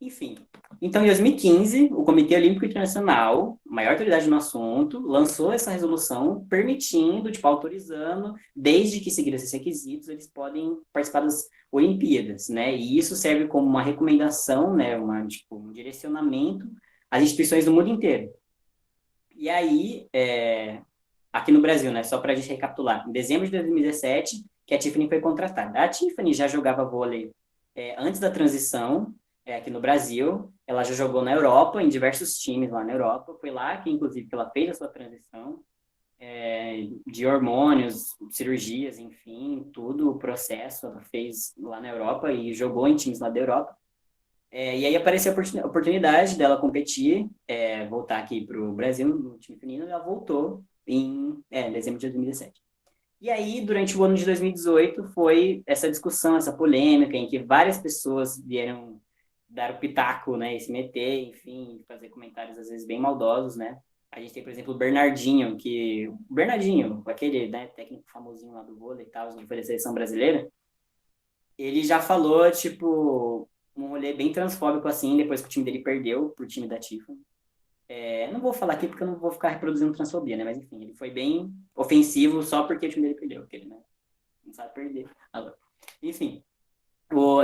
Enfim, então em 2015, o Comitê Olímpico Internacional, a maior autoridade no assunto, lançou essa resolução permitindo, autorizando, desde que seguir esses requisitos, eles podem participar das Olimpíadas, né? E isso serve como uma recomendação, né, um direcionamento às instituições do mundo inteiro. E aí, aqui no Brasil, né, só para a gente recapitular, em dezembro de 2017, que a Tiffany foi contratada. A Tiffany já jogava vôlei antes da transição, aqui no Brasil, ela já jogou na Europa, em diversos times lá na Europa, foi lá que, inclusive, que ela fez a sua transição de hormônios, cirurgias, enfim, tudo o processo, ela fez lá na Europa e jogou em times lá da Europa. E aí apareceu a oportunidade dela competir, voltar aqui para o Brasil, no time feminino, e ela voltou em dezembro de 2017. E aí, durante o ano de 2018, foi essa discussão, essa polêmica, em que várias pessoas vieram dar o pitaco, né, e se meter, enfim, fazer comentários às vezes bem maldosos, né? A gente tem, por exemplo, o Bernardinho, aquele, né, técnico famosinho lá do vôlei e tal, que foi da seleção brasileira, ele já falou, tipo, um rolê bem transfóbico, assim, depois que o time dele perdeu pro time da Tiffany. Não vou falar aqui porque eu não vou ficar reproduzindo transfobia, né? Mas, enfim, ele foi bem ofensivo só porque o time dele perdeu, porque ele, né, não sabe perder. Enfim.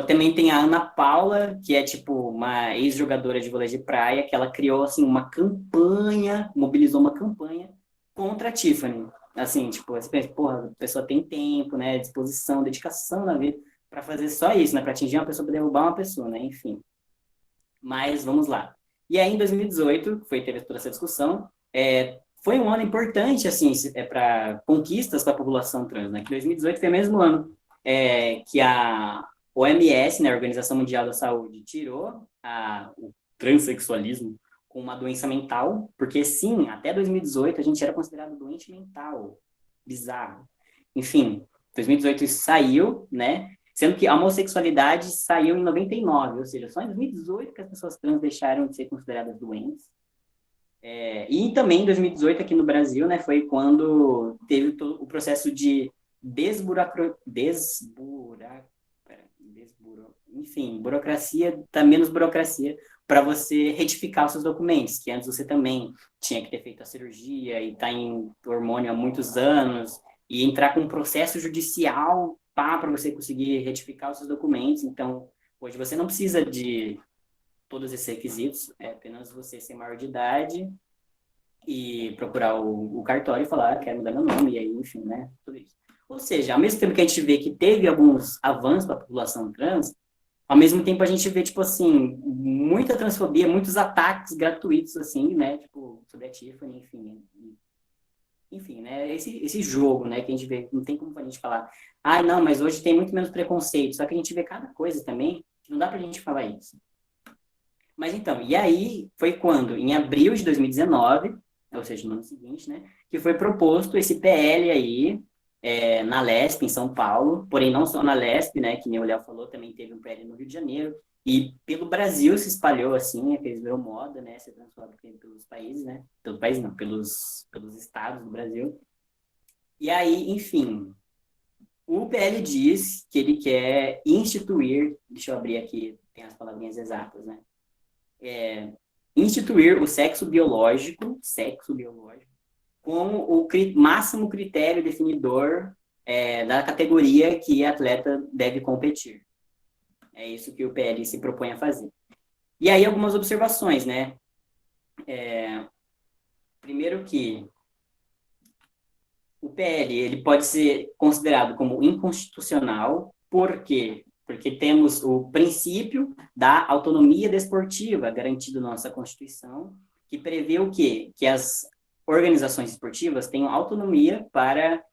Também tem a Ana Paula, que é tipo uma ex-jogadora de vôlei de praia, que ela criou assim uma campanha, mobilizou uma campanha contra a Tiffany. Assim, tipo, você pensa, porra, a pessoa tem tempo, né, disposição, dedicação na vida para fazer só isso, né, para atingir uma pessoa, para derrubar uma pessoa, né, enfim. Mas vamos lá. E aí em 2018, teve toda essa discussão, foi um ano importante, assim, para conquistas para a população trans, né, que 2018 foi o mesmo ano que a OMS, né, a Organização Mundial da Saúde, tirou o transexualismo como uma doença mental, porque sim, até 2018 a gente era considerado doente mental. Bizarro. Enfim, 2018 isso saiu, né, sendo que a homossexualidade saiu em 99, ou seja, só em 2018 que as pessoas trans deixaram de ser consideradas doentes. E também em 2018 aqui no Brasil, né, foi quando teve o processo de burocracia, tá menos burocracia para você retificar os seus documentos, que antes você também tinha que ter feito a cirurgia e tá em hormônio há muitos anos, e entrar com um processo judicial para você conseguir retificar os seus documentos. Então, hoje você não precisa de todos esses requisitos, é apenas você ser maior de idade e procurar o cartório e falar, quero mudar meu nome, e aí, enfim, né, tudo isso. Ou seja, ao mesmo tempo que a gente vê que teve alguns avanços para a população trans, ao mesmo tempo a gente vê, tipo assim, muita transfobia, muitos ataques gratuitos, assim, né, tipo, sobre a Tiffany, enfim, né, esse jogo, né, que a gente vê, não tem como a gente falar, não, mas hoje tem muito menos preconceito, só que a gente vê cada coisa também, que não dá pra gente falar isso. Mas então, e aí foi quando, em abril de 2019, ou seja, no ano seguinte, né, que foi proposto esse PL aí, na LESP, em São Paulo, porém não só na LESP, né, que nem o Léo falou, também teve um PL no Rio de Janeiro, e pelo Brasil se espalhou assim, aqueles virou moda, né, ser transfóbico pelos países, né, pelo país não, pelos estados do Brasil. E aí, enfim, o PL diz que ele quer instituir, deixa eu abrir aqui, tem as palavrinhas exatas, né, instituir o sexo biológico como o máximo critério definidor da categoria que a atleta deve competir. É isso que o PL se propõe a fazer. E aí algumas observações, né? Primeiro que o PL ele pode ser considerado como inconstitucional, por quê? Porque temos o princípio da autonomia desportiva garantido na nossa Constituição, que prevê o quê? Que as organizações esportivas tenham autonomia para,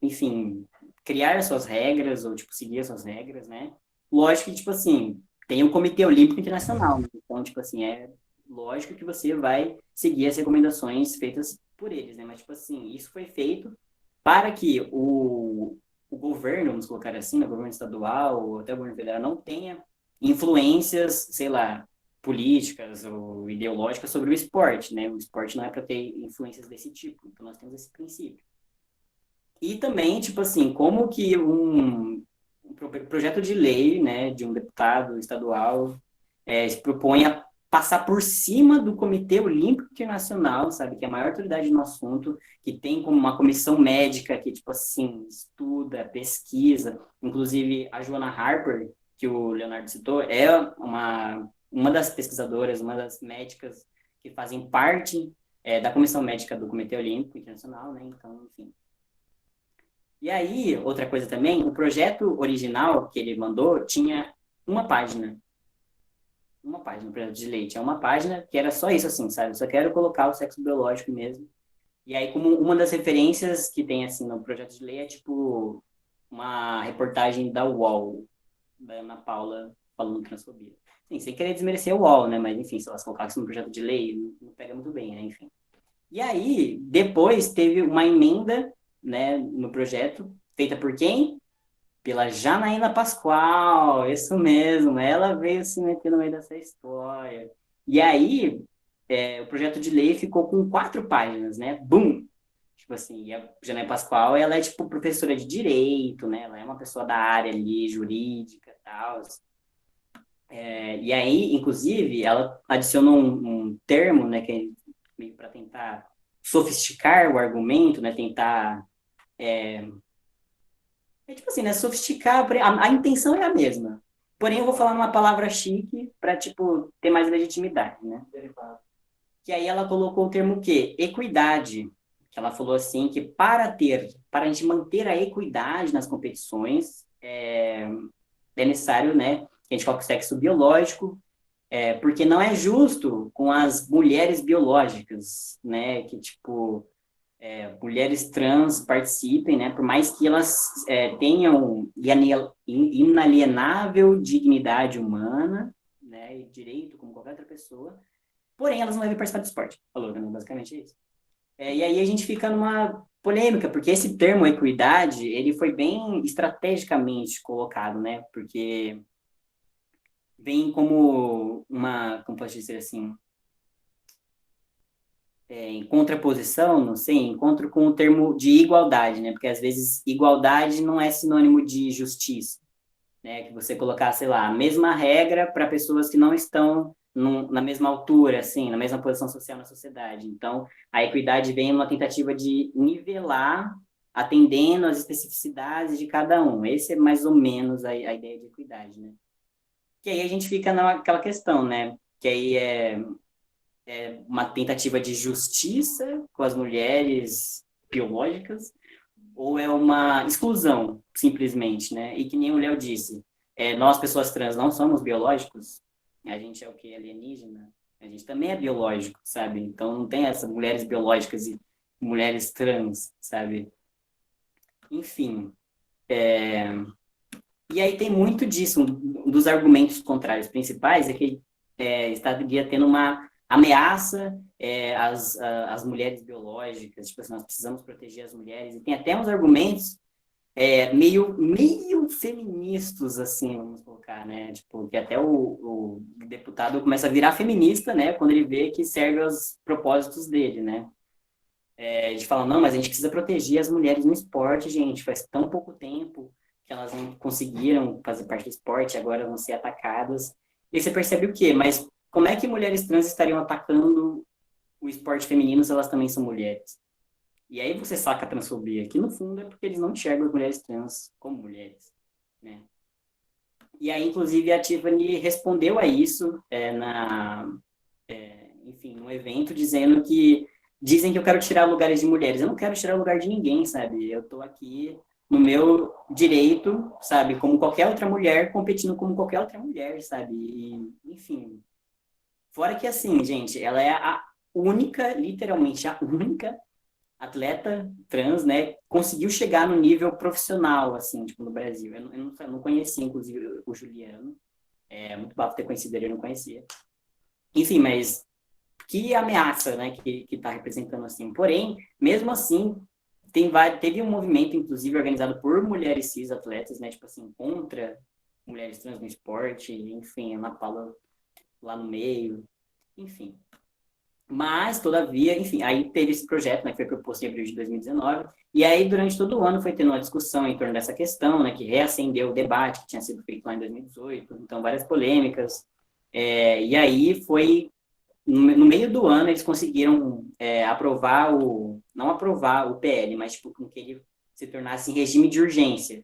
enfim, criar as suas regras, ou, tipo, seguir as suas regras, né? Lógico que, tipo assim, tem o Comitê Olímpico Internacional, né? Então, tipo assim, é lógico que você vai seguir as recomendações feitas por eles, né? Mas, tipo assim, isso foi feito para que o governo, vamos colocar assim, o governo estadual ou até o governo federal não tenha influências, sei lá, políticas ou ideológicas sobre o esporte, né? O esporte não é para ter influências desse tipo. Então, nós temos esse princípio. E também, tipo assim, como que um projeto de lei, né, de um deputado estadual se propõe a passar por cima do Comitê Olímpico Internacional, sabe, que é a maior autoridade no assunto, que tem como uma comissão médica que, tipo assim, estuda, pesquisa. Inclusive, a Joanna Harper, que o Leonardo citou, é uma das pesquisadoras, uma das médicas que fazem parte da comissão médica do Comitê Olímpico Internacional, né? Então, enfim. E aí, outra coisa também, o projeto original que ele mandou tinha uma página, o projeto de lei, tinha uma página que era só isso, assim, sabe? Eu só quero colocar o sexo biológico mesmo. E aí, como uma das referências que tem, assim, no projeto de lei é, tipo, uma reportagem da UOL, da Ana Paula, falando de transfobia. Sim, sem querer desmerecer o UOL, né? Mas, enfim, se elas colocassem no projeto de lei, não pega muito bem, né? Enfim. E aí, depois teve uma emenda, né, no projeto, feita por quem? Pela Janaína Pascoal, isso mesmo, ela veio se meter no meio dessa história. E aí, o projeto de lei ficou com 4 páginas, né? Bum! Tipo assim, e a Janaína Pascoal, ela é, tipo, professora de direito, né? Ela é uma pessoa da área ali, jurídica e tal. E aí, inclusive, ela adicionou um termo, né, que é meio para tentar sofisticar o argumento, né? Tentar... tipo assim, né? Sofisticar, a intenção é a mesma. Porém, eu vou falar uma palavra chique para, tipo, ter mais legitimidade, né? Que aí ela colocou o termo o quê? Equidade. Que ela falou assim que para a gente manter a equidade nas competições, é necessário, né, que a gente coloque o sexo biológico, porque não é justo com as mulheres biológicas, né, que, tipo, mulheres trans participem, né, por mais que elas tenham inalienável dignidade humana, né, e direito como qualquer outra pessoa, porém elas não devem participar do esporte. Falou, né, basicamente é isso. E aí a gente fica numa polêmica, porque esse termo equidade, ele foi bem estrategicamente colocado, né, porque vem como como posso dizer assim, em contraposição, não sei, encontro com o termo de igualdade, né? Porque às vezes igualdade não é sinônimo de justiça, né? Que você colocar, sei lá, a mesma regra para pessoas que não estão na mesma altura, assim, na mesma posição social na sociedade. Então, a equidade vem numa tentativa de nivelar, atendendo às especificidades de cada um. Esse é mais ou menos a ideia de equidade, né? Que aí a gente fica naquela questão, né? Que aí é uma tentativa de justiça com as mulheres biológicas, ou é uma exclusão, simplesmente, né? E que nem o Léo disse, nós, pessoas trans, não somos biológicos, a gente é o que? Alienígena. A gente também é biológico, sabe? Então não tem essas mulheres biológicas e mulheres trans, sabe? Enfim. E aí tem muito disso. Um dos argumentos contrários principais é que estaria tendo uma ameaça às mulheres biológicas, tipo assim, nós precisamos proteger as mulheres. E tem até uns argumentos meio feministas, assim, vamos colocar, né? Tipo, que até o deputado começa a virar feminista, né? Quando ele vê que serve aos propósitos dele, né? De falar, não, mas a gente precisa proteger as mulheres no esporte, gente. Faz tão pouco tempo que elas não conseguiram fazer parte do esporte, agora vão ser atacadas. E você percebe o quê? Mas como é que mulheres trans estariam atacando o esporte feminino se elas também são mulheres? E aí você saca a transfobia, que no fundo é porque eles não enxergam as mulheres trans como mulheres, né? E aí, inclusive, a Tiffany respondeu a isso enfim, no evento, dizendo que dizem que eu quero tirar lugares de mulheres. Eu não quero tirar lugar de ninguém, sabe? Eu tô aqui no meu direito, sabe? Como qualquer outra mulher, competindo como qualquer outra mulher, sabe? E, enfim. Fora que, assim, gente, ela é a única, literalmente a única atleta trans, né, conseguiu chegar no nível profissional, assim, tipo, no Brasil. Eu não conhecia, inclusive, o Juliano. É muito bafo ter conhecido ele, eu não conhecia. Enfim, mas que ameaça, né, que tá representando, assim. Porém, mesmo assim, teve um movimento, inclusive, organizado por mulheres cis atletas, né, tipo assim, contra mulheres trans no esporte, enfim, Ana Paula lá no meio, enfim. Mas, todavia, enfim, aí teve esse projeto, né, que foi proposto em abril de 2019, e aí, durante todo o ano, foi tendo uma discussão em torno dessa questão, né, que reacendeu o debate que tinha sido feito lá em 2018, então, várias polêmicas, e aí foi, no meio do ano, eles conseguiram não aprovar o PL, mas, tipo, com que ele se tornasse em regime de urgência.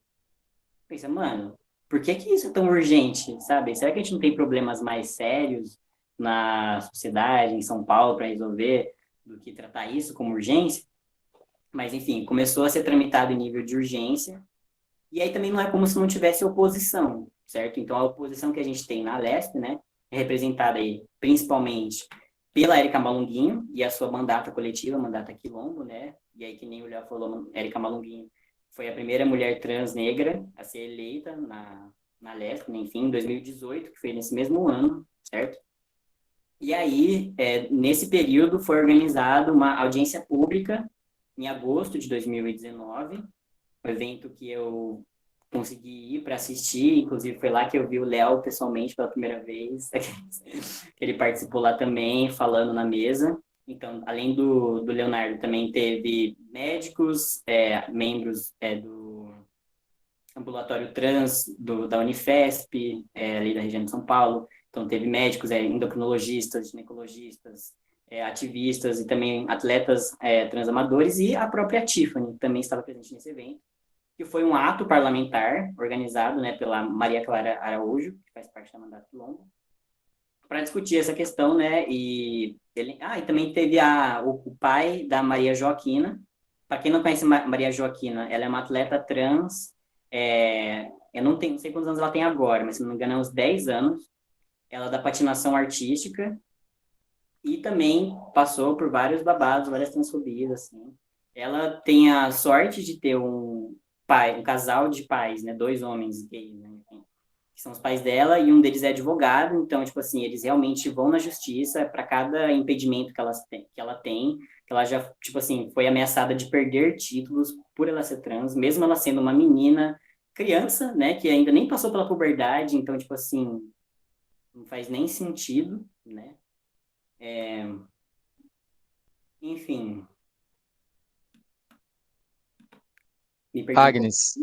Pensa, mano, por que isso é tão urgente, sabe? Será que a gente não tem problemas mais sérios na sociedade, em São Paulo, para resolver, do que tratar isso como urgência? Mas, enfim, começou a ser tramitado em nível de urgência, e aí também não é como se não tivesse oposição, certo? Então, a oposição que a gente tem na Lesp, né, é representada aí, principalmente, pela Érica Malunguinho e a sua mandata coletiva, mandata Quilombo, né? E aí, que nem o Léo falou, Érica Malunguinho foi a primeira mulher trans negra a ser eleita na Lesp, né? Enfim, em 2018, que foi nesse mesmo ano, certo? E aí, nesse período, foi organizada uma audiência pública em agosto de 2019, um evento que eu consegui ir para assistir, inclusive foi lá que eu vi o Léo pessoalmente pela primeira vez, ele participou lá também, falando na mesa. Então, além do Leonardo, também teve médicos, membros do ambulatório trans da Unifesp, ali da região de São Paulo. Então, teve médicos, endocrinologistas, ginecologistas, ativistas e também atletas transamadores, e a própria Tiffany também estava presente nesse evento, que foi um ato parlamentar organizado, né, pela Maria Clara Araújo, que faz parte da Mandato Quilombo, para discutir essa questão, né, e também teve o pai da Maria Joaquina. Para quem não conhece Maria Joaquina, ela é uma atleta trans, eu não sei quantos anos ela tem agora, mas se não me engano é uns 10 anos, ela é da patinação artística, e também passou por vários babados, várias transfobias, assim. Ela tem a sorte de ter um casal de pais, né, 2 homens gays, né, que são os pais dela, e um deles é advogado, então, tipo assim, eles realmente vão na justiça para cada impedimento que ela tem, que ela já, tipo assim, foi ameaçada de perder títulos por ela ser trans, mesmo ela sendo uma menina, criança, né, que ainda nem passou pela puberdade, então, tipo assim, não faz nem sentido, né, enfim. Me perdi Agnes,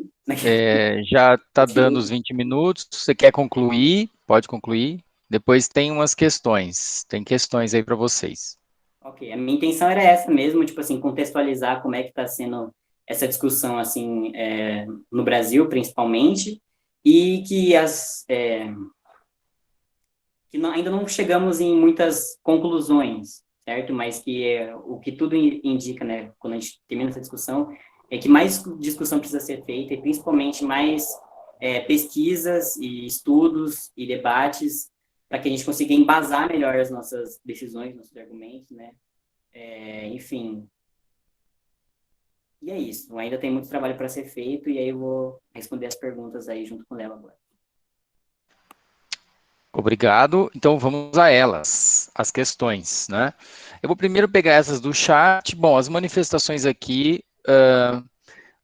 já está dando os 20 minutos. Você quer concluir? Pode concluir. Depois tem umas questões, tem questões aí para vocês. Ok, a minha intenção era essa mesmo, tipo assim, contextualizar como é que está sendo essa discussão, assim, no Brasil, principalmente, e que ainda não chegamos em muitas conclusões, certo? Mas o que tudo indica, né, quando a gente termina essa discussão, é que mais discussão precisa ser feita e principalmente mais pesquisas e estudos e debates para que a gente consiga embasar melhor as nossas decisões, nossos argumentos, né? Enfim. E é isso. Ainda tem muito trabalho para ser feito e aí eu vou responder as perguntas aí junto com o Léo agora. Obrigado. Então vamos a elas, as questões, né? Eu vou primeiro pegar essas do chat. Bom, as manifestações aqui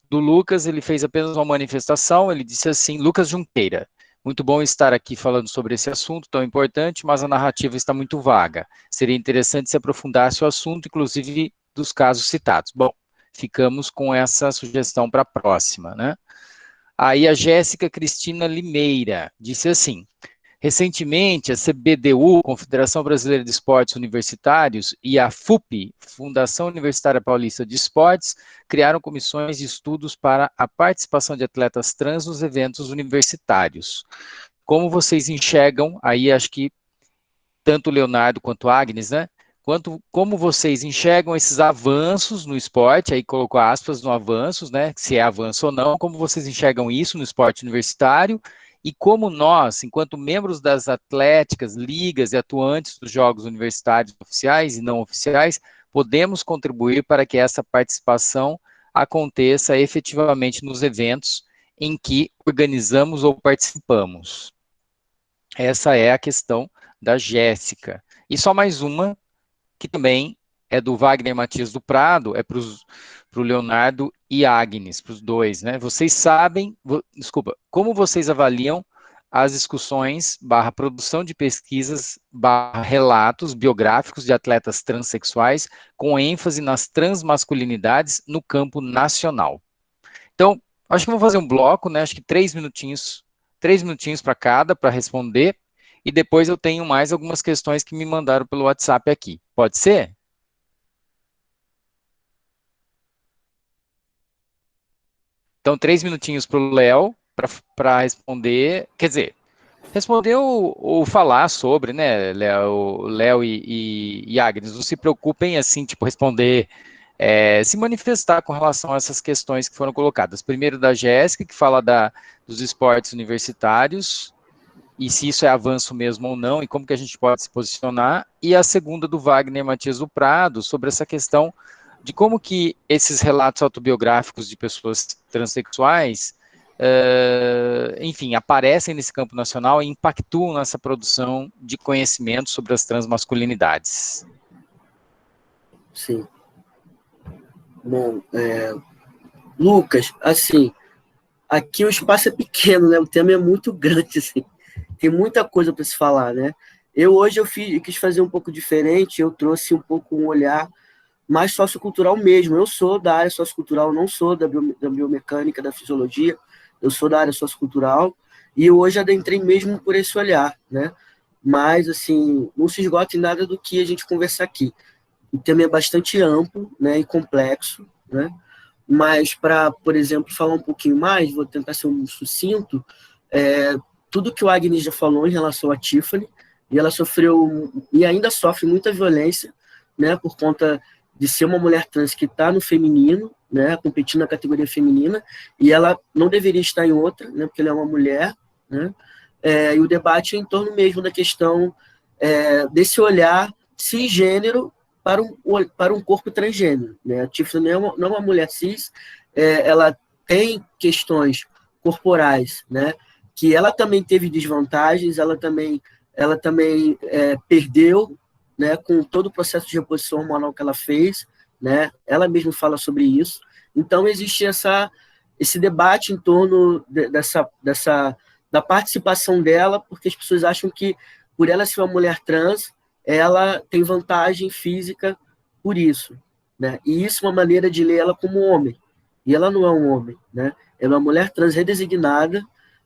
do Lucas, ele fez apenas uma manifestação, ele disse assim, Lucas Junqueira, muito bom estar aqui falando sobre esse assunto tão importante, mas a narrativa está muito vaga. Seria interessante se aprofundasse o assunto, inclusive dos casos citados. Bom, ficamos com essa sugestão para a próxima, né? Aí a Jéssica Cristina Limeira disse assim, recentemente, a CBDU, Confederação Brasileira de Esportes Universitários, e a FUP, Fundação Universitária Paulista de Esportes, criaram comissões de estudos para a participação de atletas trans nos eventos universitários. Como vocês enxergam, aí acho que tanto o Leonardo quanto a Agnes, né? Como vocês enxergam esses avanços no esporte, aí colocou aspas no avanços, né? Se é avanço ou não, como vocês enxergam isso no esporte universitário e como nós, enquanto membros das atléticas, ligas e atuantes dos jogos universitários oficiais e não oficiais, podemos contribuir para que essa participação aconteça efetivamente nos eventos em que organizamos ou participamos. Essa é a questão da Jéssica. E só mais uma, que também é do Wagner Matias do Prado, é para o Leonardo e Agnes, para os dois, né? Vocês sabem, como vocês avaliam as discussões / produção de pesquisas / relatos biográficos de atletas transexuais com ênfase nas transmasculinidades no campo nacional? Então, acho que vou fazer um bloco, né? Acho que 3 minutinhos para cada, para responder, e depois eu tenho mais algumas questões que me mandaram pelo WhatsApp aqui. Pode ser? Então, 3 minutinhos para o Léo, para responder, quer dizer, responder ou falar sobre, né, Léo e Agnes, não se preocupem, assim, tipo, responder, se manifestar com relação a essas questões que foram colocadas. Primeiro da Jéssica, que fala dos esportes universitários, e se isso é avanço mesmo ou não, e como que a gente pode se posicionar, e a segunda do Wagner Matias do Prado, sobre essa questão de como que esses relatos autobiográficos de pessoas transexuais, enfim, aparecem nesse campo nacional e impactuam nessa produção de conhecimento sobre as transmasculinidades. Sim. Bom, Lucas, assim, aqui o espaço é pequeno, né? O tema é muito grande, assim. Tem muita coisa para se falar, né? Hoje eu quis fazer um pouco diferente, eu trouxe um pouco um olhar mais sociocultural mesmo. Eu sou da área sociocultural, não sou da biomecânica, da fisiologia, eu sou da área sociocultural, e hoje adentrei mesmo por esse olhar, né? Mas, assim, não se esgota em nada do que a gente conversar aqui. O tema é bastante amplo, né, e complexo, né? Mas para, por exemplo, falar um pouquinho mais, vou tentar ser um sucinto, tudo que o Agnes já falou em relação a Tiffany, e ela sofreu, e ainda sofre muita violência, né, por conta de ser uma mulher trans que está no feminino, né, competindo na categoria feminina, e ela não deveria estar em outra, né, porque ela é uma mulher, né, e o debate é em torno mesmo da questão desse olhar cisgênero para um corpo transgênero, né? A Tiffany não é uma mulher cis, ela tem questões corporais, né? Que ela também teve desvantagens, ela também perdeu, né? Com todo o processo de reposição hormonal que ela fez, né? Ela mesma fala sobre isso. Então existe esse debate em torno da participação dela, porque as pessoas acham que por ela ser uma mulher trans ela tem vantagem física por isso, né? E isso é uma maneira de ler ela como homem. E ela não é um homem, né? Ela é uma mulher trans redesignada,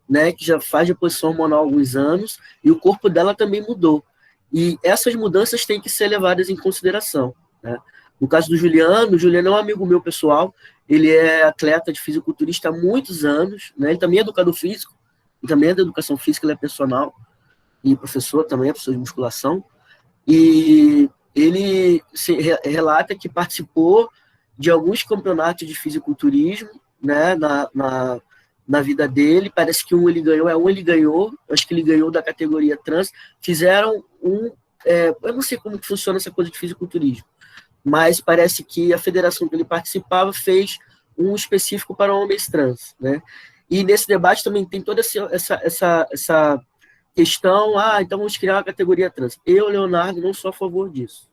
né, que já faz reposição hormonal há alguns anos, e o corpo dela também mudou. E essas mudanças têm que ser levadas em consideração, né? No caso do Juliano, o Juliano é um amigo meu pessoal, ele é atleta de fisiculturista há muitos anos, né? Ele também é educador físico, ele também é da educação física, ele é personal, e professor também, é professor de musculação, e ele relata que participou de alguns campeonatos de fisiculturismo, né, na vida dele. Parece que um ele ganhou, acho que ele ganhou da categoria trans. Fizeram eu não sei como que funciona essa coisa de fisiculturismo, mas parece que a federação que ele participava fez um específico para homens trans, né? E nesse debate também tem toda essa questão, então vamos criar uma categoria trans. Eu, Leonardo, não sou a favor disso.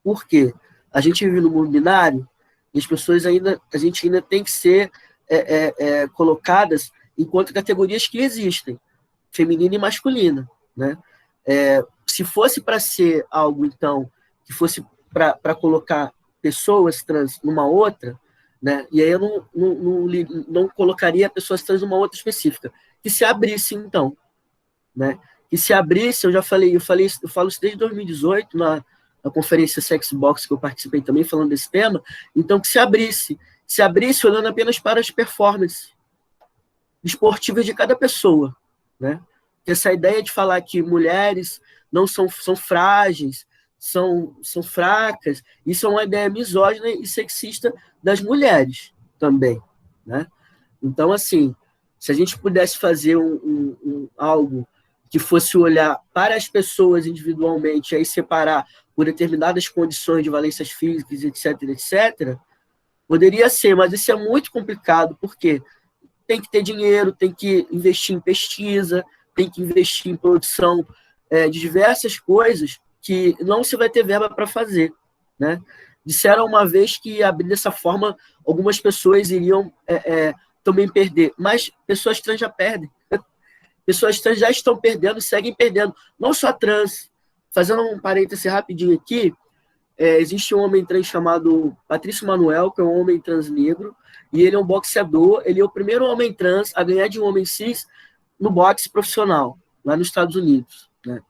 Por quê? A gente vive no mundo binário e as pessoas a gente ainda tem que ser colocadas enquanto categorias que existem, feminina e masculina, né? Se fosse para ser algo, então, que fosse para colocar pessoas trans numa outra, né? E aí eu não colocaria pessoas trans numa outra específica, que se abrisse, então, né? Que se abrisse, eu falo isso desde 2018, na conferência Sexbox, que eu participei também, falando desse tema, então que se abrisse olhando apenas para as performances esportivas de cada pessoa, né? Essa ideia de falar que mulheres não são frágeis, são fracas, isso é uma ideia misógina e sexista das mulheres também, né? Então, assim, se a gente pudesse fazer algo que fosse olhar para as pessoas individualmente, aí separar por determinadas condições de valências físicas, etc., poderia ser, mas isso é muito complicado, porque tem que ter dinheiro, tem que investir em pesquisa, tem que investir em produção de diversas coisas que não se vai ter verba para fazer, né? Disseram uma vez que abrir dessa forma, algumas pessoas iriam também perder, mas pessoas trans já perdem. Pessoas trans já estão perdendo, seguem perdendo. Não só trans. Fazendo um parêntese rapidinho aqui, existe um homem trans chamado Patrício Manuel, que é um homem trans negro, e ele é um boxeador. Ele é o primeiro homem trans a ganhar de um homem cis no boxe profissional, lá nos Estados Unidos, né?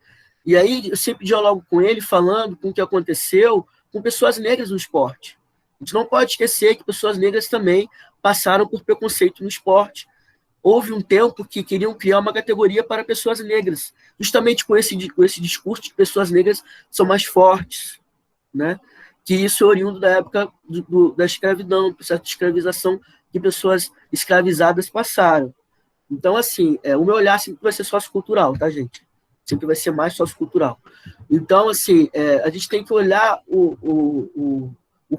E aí eu sempre dialogo com ele, falando com o que aconteceu com pessoas negras no esporte. A gente não pode esquecer que pessoas negras também passaram por preconceito no esporte. Houve um tempo que queriam criar uma categoria para pessoas negras, justamente com esse discurso de que pessoas negras são mais fortes, né? Que isso é oriundo da época da escravidão, do processo de escravização que pessoas escravizadas passaram. Então, assim, o meu olhar sempre vai ser sociocultural, tá, gente? Sempre vai ser mais sociocultural. Então, assim, a gente tem que olhar o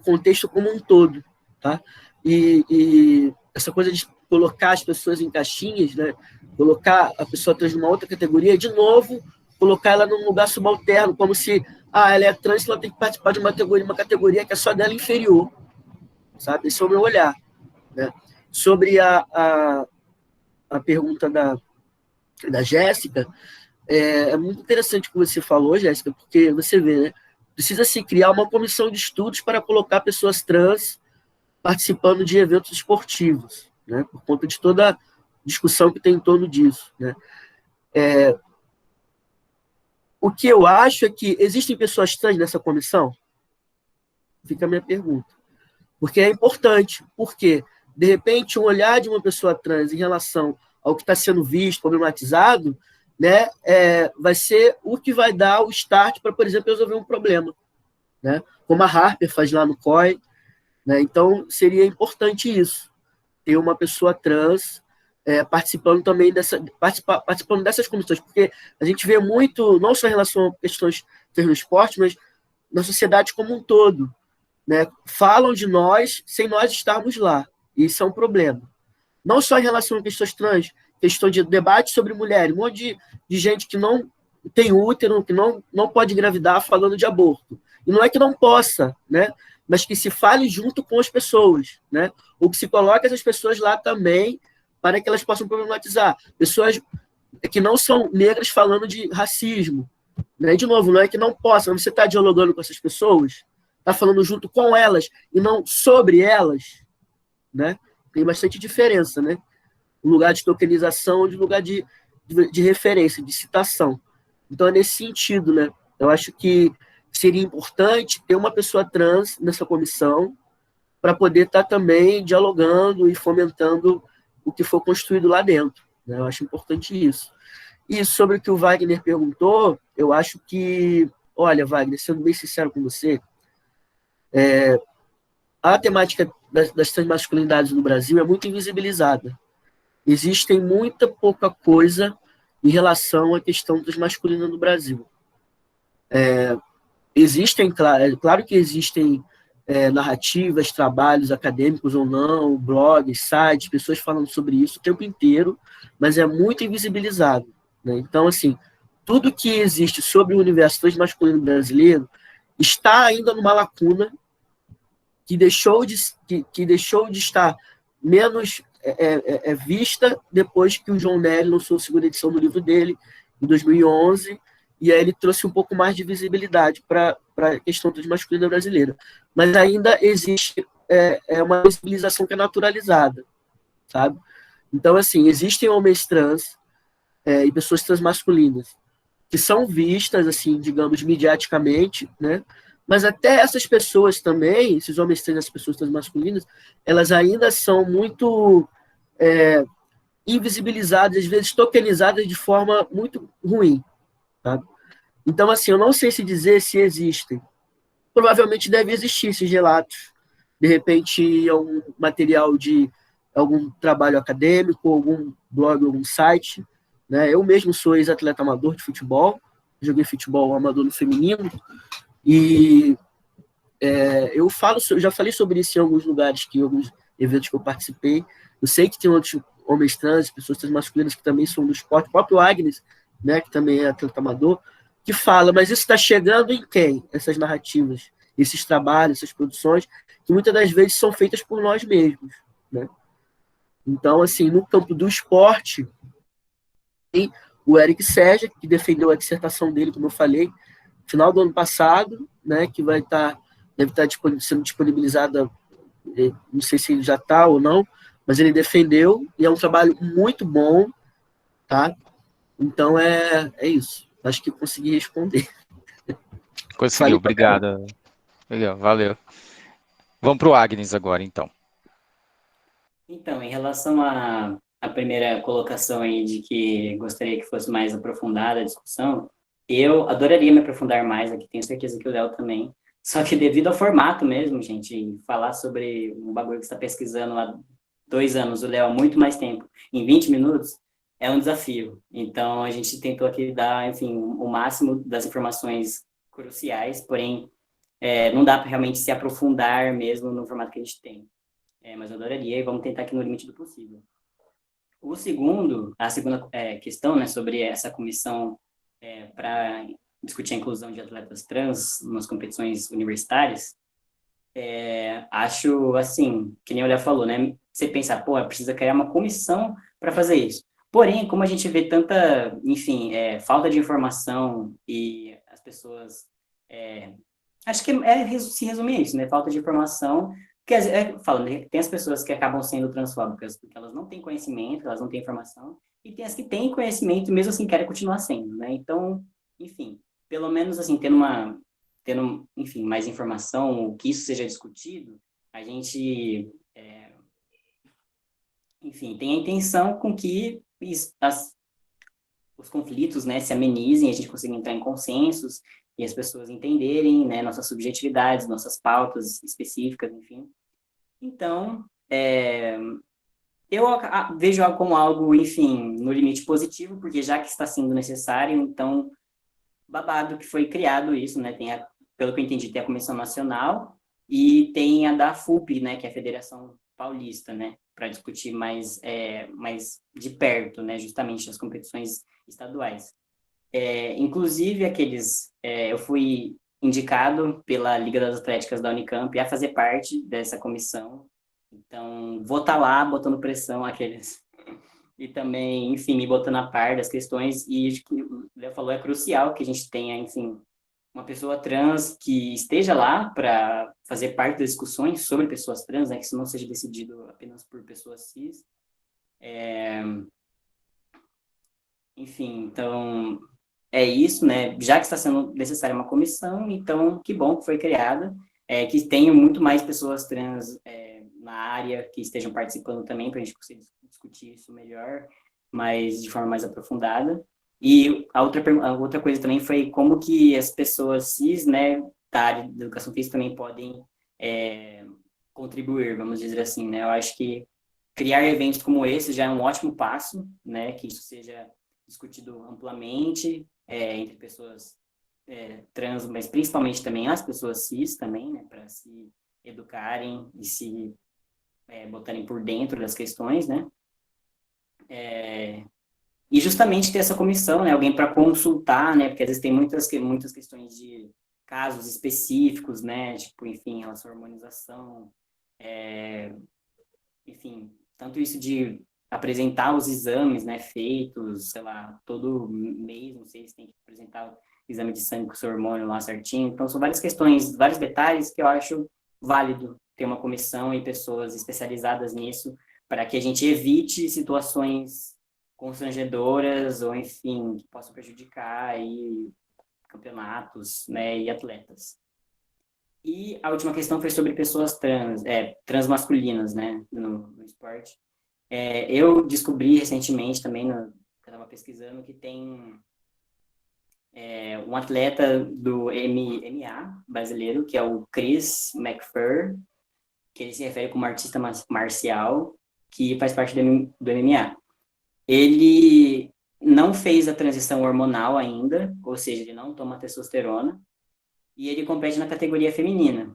contexto como um todo, tá? E essa coisa de colocar as pessoas em caixinhas, né? Colocar a pessoa trans numa outra categoria, de novo, colocar ela num lugar subalterno, como se ela é trans, ela tem que participar de uma categoria que é só dela inferior, sabe? Esse é o meu olhar, né? Sobre a pergunta da Jéssica, é muito interessante o que você falou, Jéssica, porque você vê, né? Precisa se criar uma comissão de estudos para colocar pessoas trans participando de eventos esportivos, né? Por conta de toda a discussão que tem em torno disso, né? O que eu acho é que existem pessoas trans nessa comissão? Fica a minha pergunta. Porque é importante, porque, de repente, um olhar de uma pessoa trans em relação ao que está sendo visto, problematizado, né, vai ser o que vai dar o start para, por exemplo, resolver um problema, né? Como a Harper faz lá no COI, né? Então, seria importante isso, ter uma pessoa trans participando também participando dessas comissões, porque a gente vê muito, não só em relação a questões no esporte, mas na sociedade como um todo, né? Falam de nós sem nós estarmos lá, e isso é um problema. Não só em relação a questões trans, questão de debate sobre mulheres, um monte de gente que não tem útero, que não pode engravidar falando de aborto. E não é que não possa, né? Mas que se fale junto com as pessoas, né? Ou que se coloque essas pessoas lá também para que elas possam problematizar. Pessoas que não são negras falando de racismo, né? De novo, não é que não possa, mas você está dialogando com essas pessoas, está falando junto com elas e não sobre elas, né? Tem bastante diferença, né? um lugar de tokenização, de lugar de referência, de citação. Então, é nesse sentido, né? Eu acho que seria importante ter uma pessoa trans nessa comissão para poder estar também dialogando e fomentando o que for construído lá dentro, né? Eu acho importante isso. E sobre o que o Wagner perguntou, eu acho que, olha, Wagner, sendo bem sincero com você, a temática das transmasculinidades no Brasil é muito invisibilizada. Existem muita pouca coisa em relação à questão transmasculina no Brasil. Existem, claro que existem narrativas, trabalhos acadêmicos ou não, blogs, sites, pessoas falando sobre isso o tempo inteiro, mas é muito invisibilizado, né? Então, assim, tudo que existe sobre o universo transmasculino brasileiro está ainda numa lacuna que deixou de estar menos vista depois que o John Nery lançou a segunda edição do livro dele, em 2011, e aí ele trouxe um pouco mais de visibilidade para a questão transmasculina brasileira. Mas ainda existe uma visibilização que é naturalizada, sabe? Então, assim, existem homens trans e pessoas transmasculinas que são vistas, assim, digamos, mediaticamente, né? Mas até essas pessoas também, esses homens trans, essas pessoas transmasculinas, elas ainda são muito invisibilizadas, às vezes tokenizadas de forma muito ruim, tá? Então, assim, eu não sei se dizer se existem. Provavelmente deve existir esses relatos. De repente, algum material de algum trabalho acadêmico, algum blog, algum site, né? Eu mesmo sou ex-atleta amador de futebol, joguei futebol amador no feminino, e eu já falei sobre isso em alguns lugares, em alguns eventos que eu participei. Eu sei que tem outros homens trans, pessoas transmasculinas que também são do esporte, o próprio Agnes, né, que também é atleta amador, que fala, mas isso está chegando em quem? Essas narrativas, esses trabalhos, essas produções, que muitas das vezes são feitas por nós mesmos, né? Então, assim, no campo do esporte, tem o Eric Serra, que defendeu a dissertação dele, como eu falei, no final do ano passado, né, que deve estar sendo disponibilizada, não sei se ele já está ou não, mas ele defendeu, e é um trabalho muito bom, tá? Então, é isso. Acho que consegui responder. Conseguiu, obrigado. Legal, valeu. Vamos para o Agnes agora, então. Então, em relação à primeira colocação aí de que gostaria que fosse mais aprofundada a discussão, eu adoraria me aprofundar mais aqui, tenho certeza que o Léo também. Só que devido ao formato mesmo, gente, falar sobre um bagulho que você está pesquisando há 2 anos, o Léo há muito mais tempo, em 20 minutos, é um desafio. Então, a gente tentou aqui dar, enfim, o máximo das informações cruciais, porém, não dá para realmente se aprofundar mesmo no formato que a gente tem. Mas eu adoraria, e vamos tentar aqui no limite do possível. A segunda questão, né, sobre essa comissão para discutir a inclusão de atletas trans nas competições universitárias, acho, assim, que nem o Léo falou, né, você pensa, pô, precisa criar uma comissão para fazer isso. Porém, como a gente vê tanta, enfim, falta de informação e as pessoas... acho que se resume a isso, né, falta de informação. Porque, falando, tem as pessoas que acabam sendo transfóbicas porque elas não têm conhecimento, elas não têm informação, e tem as que têm conhecimento e mesmo assim querem continuar sendo, né? Então, enfim, pelo menos assim, tendo, enfim, mais informação, que isso seja discutido, a gente, enfim, tem a intenção com que os conflitos, né, se amenizem, a gente consiga entrar em consensos e as pessoas entenderem, né, nossas subjetividades, nossas pautas específicas, enfim. Então, eu vejo como algo, enfim, no limite positivo, porque já que está sendo necessário, então, babado que foi criado isso, né, pelo que eu entendi, tem a Comissão Nacional e tem a da FUP, né, que é a Federação Paulista, né, para discutir mais de perto, né, justamente as competições estaduais. Inclusive, eu fui indicado pela Liga das Atléticas da Unicamp a fazer parte dessa comissão. Então, vou estar lá botando pressão àqueles. E também, enfim, me botando a par das questões. E acho que o Léo falou, é crucial que a gente tenha, enfim, uma pessoa trans que esteja lá para fazer parte das discussões sobre pessoas trans, né, que isso não seja decidido apenas por pessoas cis. Enfim, então, é isso, né? Já que está sendo necessária uma comissão, então, que bom que foi criada, que tenha muito mais pessoas trans na área que estejam participando também, para a gente conseguir discutir isso melhor, mas de forma mais aprofundada. E a outra coisa também foi como que as pessoas cis, né, da área da educação física também podem contribuir, vamos dizer assim, né? Eu acho que criar eventos como esse já é um ótimo passo, né? Que isso seja discutido amplamente entre pessoas trans, mas principalmente também as pessoas cis também, né? Para se educarem e se botarem por dentro das questões, né? E justamente ter essa comissão, né? Alguém para consultar, né? Porque às vezes tem muitas questões de casos específicos, né? Tipo, enfim, relação à harmonização, enfim, tanto isso de apresentar os exames, né, feitos, sei lá, todo mês, não sei se tem que apresentar o exame de sangue com o seu hormônio lá certinho. Então, são várias questões, vários detalhes que eu acho válido ter uma comissão e pessoas especializadas nisso para que a gente evite situações constrangedoras ou, enfim, que possam prejudicar aí campeonatos, né, e atletas. E a última questão foi sobre pessoas transmasculinas, né, no esporte. Eu descobri recentemente também, eu estava pesquisando, que tem um atleta do MMA brasileiro, que é o Chris McFur, que ele se refere como artista marcial, que faz parte do MMA. Ele não fez a transição hormonal ainda, ou seja, ele não toma testosterona, e ele compete na categoria feminina.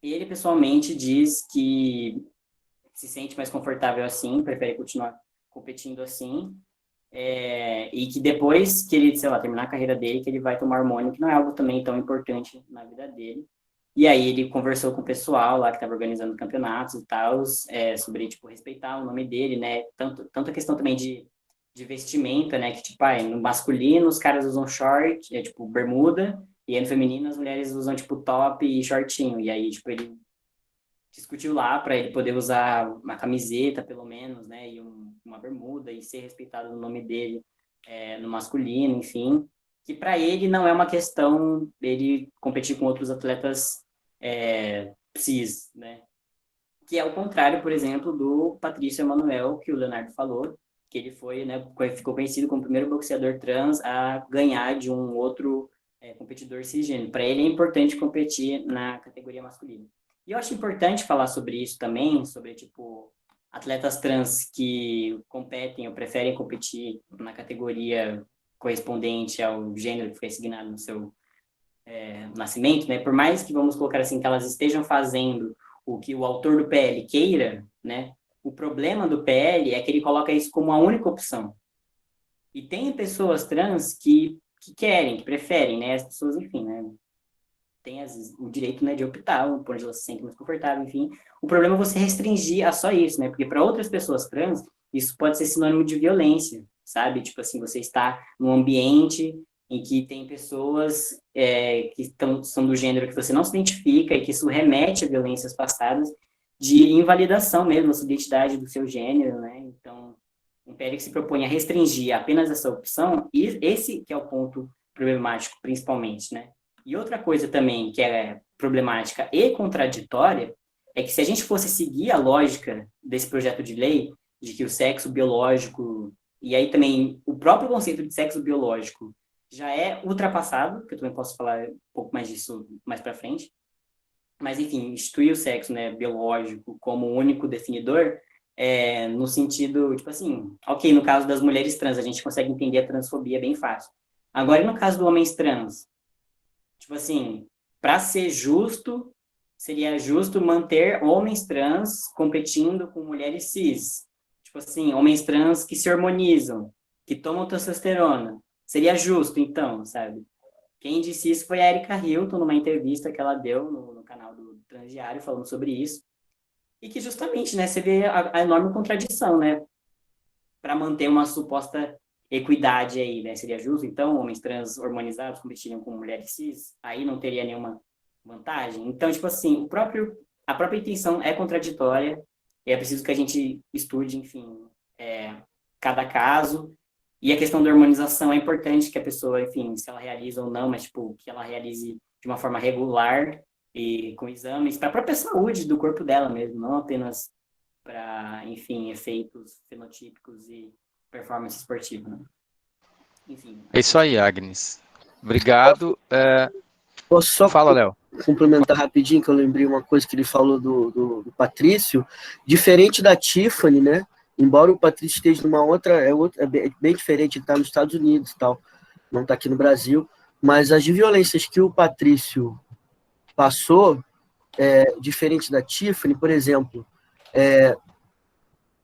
Ele, pessoalmente, diz que se sente mais confortável assim, prefere continuar competindo assim, e que depois que ele, sei lá, terminar a carreira dele, que ele vai tomar hormônio, que não é algo também tão importante na vida dele. E aí ele conversou com o pessoal lá que estava organizando campeonatos e tal, sobre, tipo, respeitar o nome dele, né? Tanto a questão também de vestimenta, né? Que, tipo, no masculino os caras usam short, tipo, bermuda, e aí no feminino as mulheres usam, tipo, top e shortinho. E aí, tipo, ele discutiu lá para ele poder usar uma camiseta, pelo menos, né? E uma bermuda, e ser respeitado no nome dele no masculino, enfim. Que para ele não é uma questão ele competir com outros atletas cis, né? Que é o contrário, por exemplo, do Patrício Emanuel, que o Leonardo falou, que ele foi, né, ficou conhecido como o primeiro boxeador trans a ganhar de um outro competidor cisgênero. Para ele é importante competir na categoria masculina. E eu acho importante falar sobre isso também, sobre, tipo, atletas trans que competem ou preferem competir na categoria correspondente ao gênero que foi assignado no seu nascimento, né? Por mais que, vamos colocar assim, que elas estejam fazendo o que o autor do PL queira, né? O problema do PL é que ele coloca isso como a única opção. E tem pessoas trans que querem, que preferem, né? As pessoas, enfim, né? Tem o direito, né, de optar por onde elas se sentem mais confortável, enfim. O problema é você restringir a só isso, né? Porque para outras pessoas trans, isso pode ser sinônimo de violência, sabe? Tipo assim, você está num ambiente em que tem pessoas que são do gênero que você não se identifica e que isso remete a violências passadas de invalidação mesmo da sua identidade, do seu gênero, né? Então, um PL que se propõe a restringir apenas essa opção, e esse que é o ponto problemático, principalmente, né? E outra coisa também que é problemática e contraditória é que se a gente fosse seguir a lógica desse projeto de lei, de que o sexo biológico, e aí também o próprio conceito de sexo biológico já é ultrapassado, que eu também posso falar um pouco mais disso mais para frente, mas enfim, instituir o sexo, né, biológico como único definidor, no sentido, tipo assim, ok, no caso das mulheres trans, a gente consegue entender a transfobia bem fácil. Agora, e no caso do homens trans? Tipo assim, para ser justo, seria justo manter homens trans competindo com mulheres cis. Tipo assim, homens trans que se harmonizam, que tomam testosterona. Seria justo, então, sabe? Quem disse isso foi a Erika Hilton, numa entrevista que ela deu no canal do Transdiário, falando sobre isso. E que justamente, né, você vê a enorme contradição, né? Para manter uma suposta equidade aí, né? Seria justo, então, homens trans hormonizados competiriam com mulheres cis? Aí não teria nenhuma vantagem? Então, tipo assim, a própria intenção é contraditória, e é preciso que a gente estude, enfim, cada caso. E a questão da hormonização é importante que a pessoa, enfim, se ela realiza ou não, mas, tipo, que ela realize de uma forma regular e com exames para a própria saúde do corpo dela mesmo, não apenas para, enfim, efeitos fenotípicos e performance esportiva, né? Enfim. É isso aí, Agnes. Obrigado. Posso só Fala, Léo. complementar rapidinho, que eu lembrei uma coisa que ele falou do Patrício, diferente da Tiffany, né? Embora o Patrício esteja numa outra, é bem diferente, ele está nos Estados Unidos e tal, não está aqui no Brasil, mas as violências que o Patrício passou, diferente da Tiffany, por exemplo,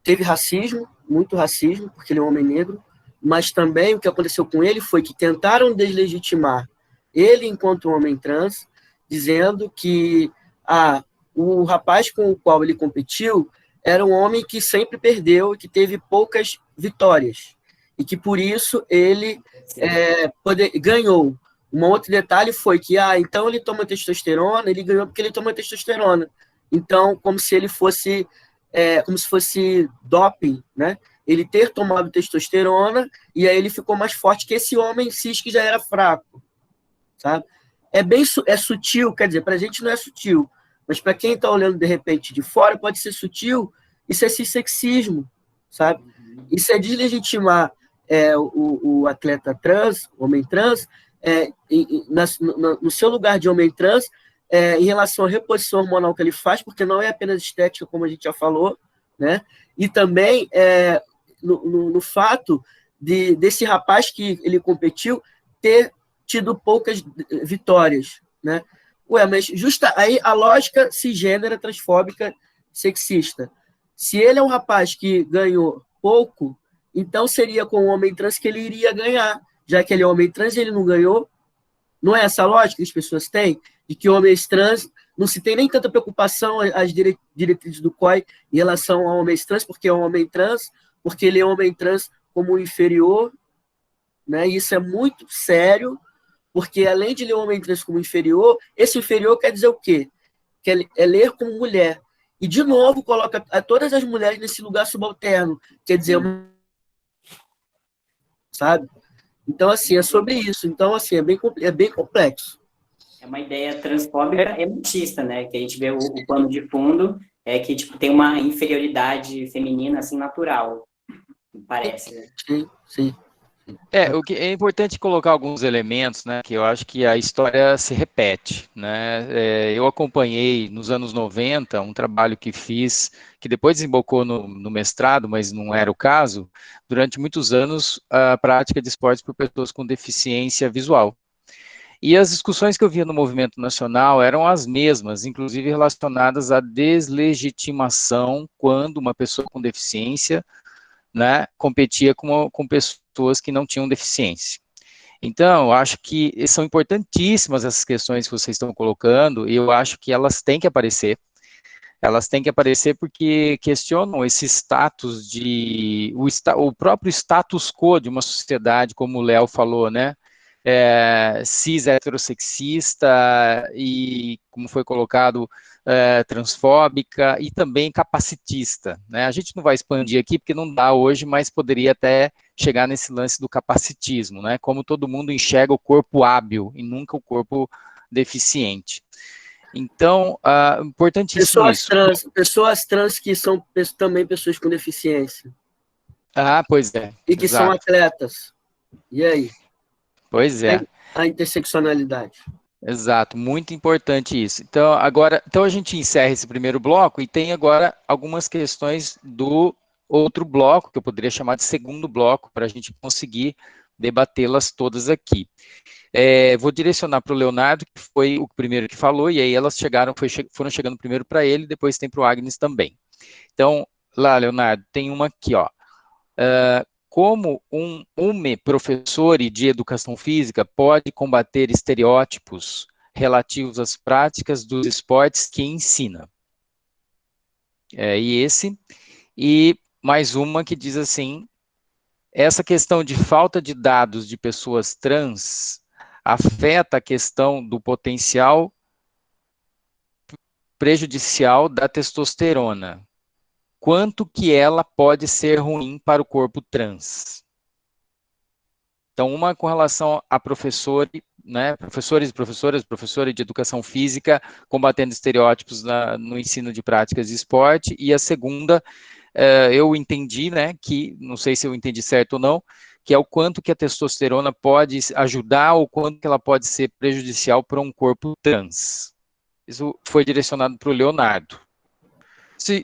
teve racismo, muito racismo, porque ele é um homem negro, mas também o que aconteceu com ele foi que tentaram deslegitimar ele enquanto homem trans, dizendo que o rapaz com o qual ele competiu era um homem que sempre perdeu e que teve poucas vitórias, e que por isso ele ganhou. Um outro detalhe foi que, então ele toma testosterona, ele ganhou porque ele toma testosterona. Então, como se ele fosse, como se fosse doping, né? Ele ter tomado testosterona, e aí ele ficou mais forte que esse homem cis que já era fraco, sabe? É sutil, quer dizer, para a gente não é sutil, mas para quem está olhando de repente de fora pode ser sutil. Isso é cissexismo, sabe? Isso é deslegitimar o atleta trans, homem trans, no seu lugar de homem trans, em relação à reposição hormonal que ele faz, porque não é apenas estética, como a gente já falou, né? E também no fato desse rapaz que ele competiu ter tido poucas vitórias, né? Mas aí a lógica cisgênera, transfóbica, sexista. Se ele é um rapaz que ganhou pouco, então seria com o homem trans que ele iria ganhar, já que ele é homem trans e ele não ganhou. Não é essa a lógica que as pessoas têm? De que homens trans não se tem nem tanta preocupação as diretrizes do COI em relação a homens trans, porque é um homem trans, porque ele é um homem trans como inferior, né? E isso é muito sério, porque além de ler o homem trans como inferior, esse inferior quer dizer o quê? Que é ler como mulher. E, de novo, coloca todas as mulheres nesse lugar subalterno. Quer dizer, sabe? Então, assim, é sobre isso. Então, assim, é bem complexo. É uma ideia transfóbica e machista, né? Que a gente vê o pano de fundo, que tipo, tem uma inferioridade feminina, assim, natural, parece, né? Sim, sim. O que é importante colocar alguns elementos, né, que eu acho que a história se repete, né? Eu acompanhei nos anos 90 um trabalho que fiz, que depois desembocou no mestrado, mas não era o caso, durante muitos anos a prática de esportes por pessoas com deficiência visual. E as discussões que eu via no movimento nacional eram as mesmas, inclusive relacionadas à deslegitimação quando uma pessoa com deficiência, né, competia com pessoas que não tinham deficiência. Então, eu acho que são importantíssimas essas questões que vocês estão colocando, e eu acho que elas têm que aparecer. Elas têm que aparecer porque questionam esse status o próprio status quo de uma sociedade, como o Léo falou, né? Cis heterossexista e, como foi colocado, transfóbica e também capacitista, né? A gente não vai expandir aqui porque não dá hoje, mas poderia até chegar nesse lance do capacitismo, né? Como todo mundo enxerga o corpo hábil e nunca o corpo deficiente. Então, importantíssimo isso. Pessoas trans que são também pessoas com deficiência. Pois é. E que são atletas. E aí? Pois é. A interseccionalidade. Exato, muito importante isso. Então, então a gente encerra esse primeiro bloco e tem agora algumas questões do outro bloco, que eu poderia chamar de segundo bloco, para a gente conseguir debatê-las todas aqui. Vou direcionar para o Leonardo, que foi o primeiro que falou, e aí elas foram chegando primeiro para ele, depois tem para o Agnes também. Então, lá, Leonardo, tem uma aqui, ó. Como um professor de educação física pode combater estereótipos relativos às práticas dos esportes que ensina? E mais uma que diz assim, essa questão de falta de dados de pessoas trans afeta a questão do potencial prejudicial da testosterona. quanto que ela pode ser ruim para o corpo trans. Então, uma com relação a professores, né, professores e professoras, professores de educação física, combatendo estereótipos no ensino de práticas de esporte, e a segunda, eu entendi, né, que, não sei se eu entendi certo ou não, que é o quanto que a testosterona pode ajudar ou quanto que ela pode ser prejudicial para um corpo trans. Isso foi direcionado para o Leonardo.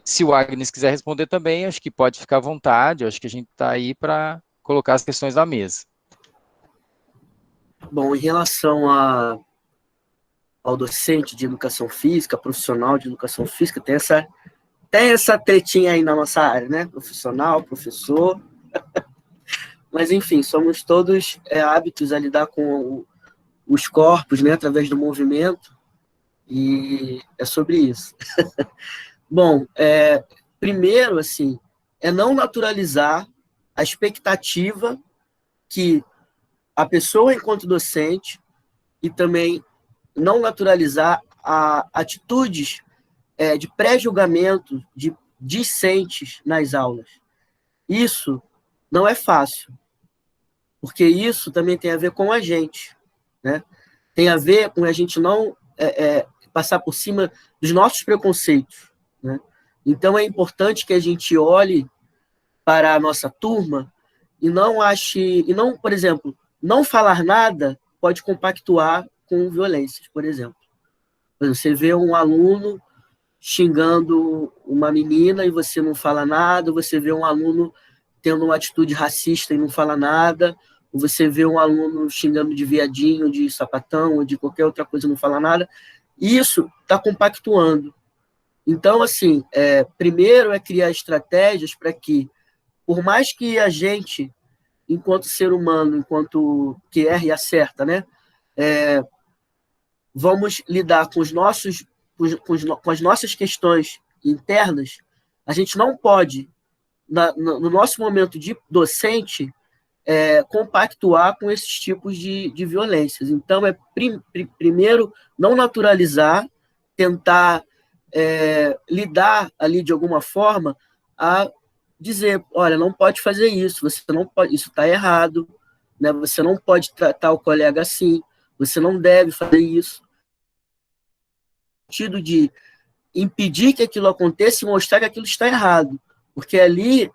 Se o Agnes quiser responder também, acho que pode ficar à vontade, acho que a gente está aí para colocar as questões na mesa. Bom, em relação ao docente de educação física, profissional de educação física, tem essa tretinha aí na nossa área, né? Profissional, professor. Mas, enfim, somos todos hábitos a lidar com os corpos, né? Através do movimento. E é sobre isso. Bom, primeiro, assim, é não naturalizar a expectativa que a pessoa, enquanto docente, e também não naturalizar atitudes de pré-julgamento, de discentes nas aulas. Isso não é fácil, porque isso também tem a ver com a gente, né? Tem a ver com a gente não passar por cima dos nossos preconceitos, né? Então, é importante que a gente olhe para a nossa turma e não, por exemplo, não falar nada pode compactuar com violências, por exemplo. Você vê um aluno xingando uma menina e você não fala nada, você vê um aluno tendo uma atitude racista e não fala nada, ou você vê um aluno xingando de viadinho, de sapatão, ou de qualquer outra coisa e não fala nada. Isso está compactuando. Então, assim, primeiro é criar estratégias para que, por mais que a gente, enquanto ser humano, enquanto que erra e acerta, né, vamos lidar com as nossas questões internas, a gente não pode, no nosso momento de docente, compactuar com esses tipos de violências. Então, primeiro, não naturalizar, tentar lidar ali de alguma forma a dizer, olha, não pode fazer isso, você não pode, isso está errado, né? Você não pode tratar o colega assim, você não deve fazer isso. No sentido de impedir que aquilo aconteça e mostrar que aquilo está errado. Porque ali,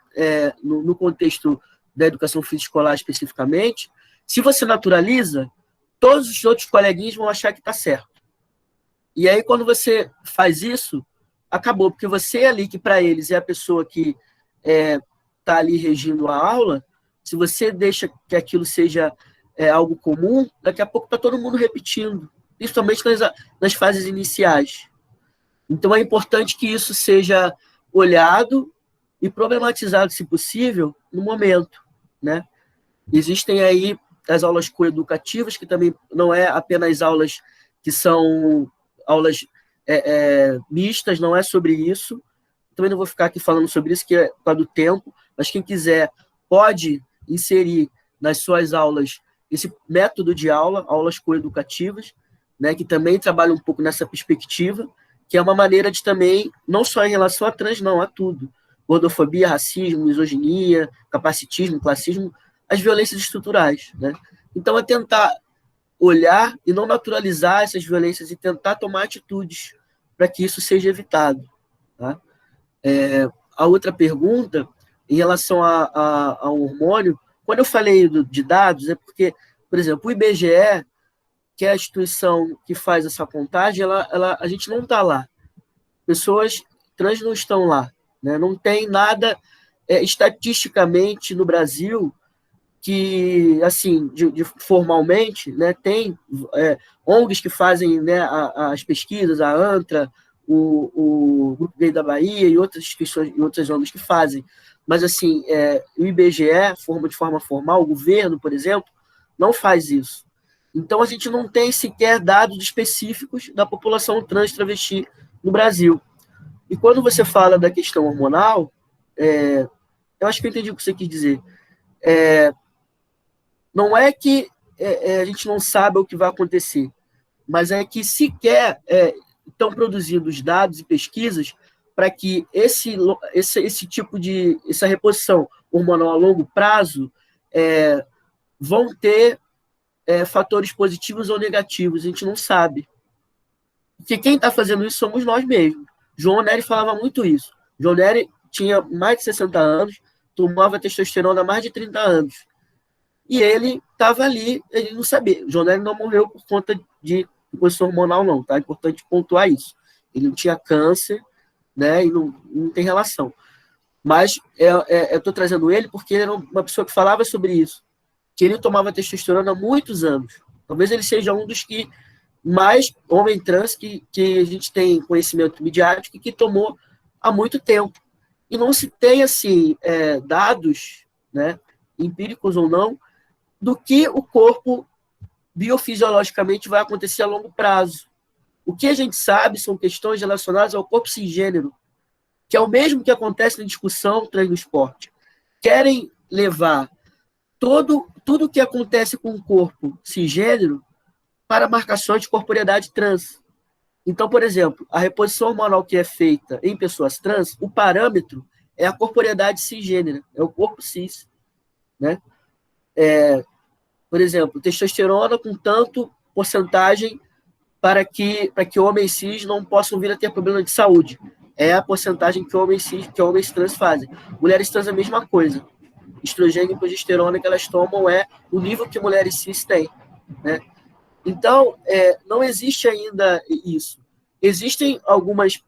no contexto da educação física escolar especificamente, se você naturaliza, todos os outros coleguinhas vão achar que está certo. E aí, quando você faz isso, acabou, porque você ali, que para eles é a pessoa que está ali regindo a aula, se você deixa que aquilo seja algo comum, daqui a pouco está todo mundo repetindo, principalmente nas fases iniciais. Então, é importante que isso seja olhado e problematizado, se possível, no momento, né? Existem aí as aulas coeducativas, que também não é apenas aulas que são aulas mistas, não é sobre isso. Também não vou ficar aqui falando sobre isso, que é por causa do tempo, mas quem quiser pode inserir nas suas aulas esse método de aula, aulas coeducativas, né, que também trabalha um pouco nessa perspectiva, que é uma maneira de também, não só em relação a trans, não, a tudo. Gordofobia, racismo, misoginia, capacitismo, classismo, as violências estruturais, né? Então, é tentar olhar e não naturalizar essas violências e tentar tomar atitudes para que isso seja evitado, tá? A outra pergunta, em relação ao hormônio, quando eu falei de dados, é porque, por exemplo, o IBGE, que é a instituição que faz essa contagem, a gente não está lá. Pessoas trans não estão lá, né? Não tem nada estatisticamente no Brasil que, assim, formalmente, né, tem ONGs que fazem, né, as pesquisas, a ANTRA, o Grupo Gay da Bahia e outras instituições e outras ONGs que fazem. Mas, assim, o IBGE, de forma formal, o governo, por exemplo, não faz isso. Então, a gente não tem sequer dados específicos da população trans travesti no Brasil. E quando você fala da questão hormonal, eu acho que eu entendi o que você quis dizer. Não é que a gente não sabe o que vai acontecer, mas é que sequer estão produzindo os dados e pesquisas para que esse tipo de essa reposição hormonal a longo prazo vão ter fatores positivos ou negativos, a gente não sabe. Porque quem está fazendo isso somos nós mesmos. João Nery falava muito isso. João Nery tinha mais de 60 anos, tomava testosterona há mais de 30 anos. E ele estava ali, ele não sabia. João Nery não morreu por conta de reposição hormonal, não, tá? É importante pontuar isso. Ele não tinha câncer, né? E não tem relação. Mas eu estou trazendo ele porque ele era uma pessoa que falava sobre isso. Que ele tomava testosterona há muitos anos. Talvez ele seja um dos que mais homem trans que a gente tem conhecimento midiático e que tomou há muito tempo. E não se tem, assim, dados, né, empíricos ou não, do que o corpo biofisiologicamente vai acontecer a longo prazo. O que a gente sabe são questões relacionadas ao corpo cisgênero, que é o mesmo que acontece na discussão trans no esporte. Querem levar tudo o que acontece com o corpo cisgênero para marcações de corporeidade trans. Então, por exemplo, a reposição hormonal que é feita em pessoas trans, o parâmetro é a corporeidade cisgênera, é o corpo cis, né? Por exemplo, testosterona com tanto porcentagem para que homens cis não possam vir a ter problema de saúde. É a porcentagem que homens trans fazem. Mulheres trans é a mesma coisa. Estrogênio e progesterona que elas tomam é o nível que mulheres cis têm, né? Então, não existe ainda isso. Existem algumas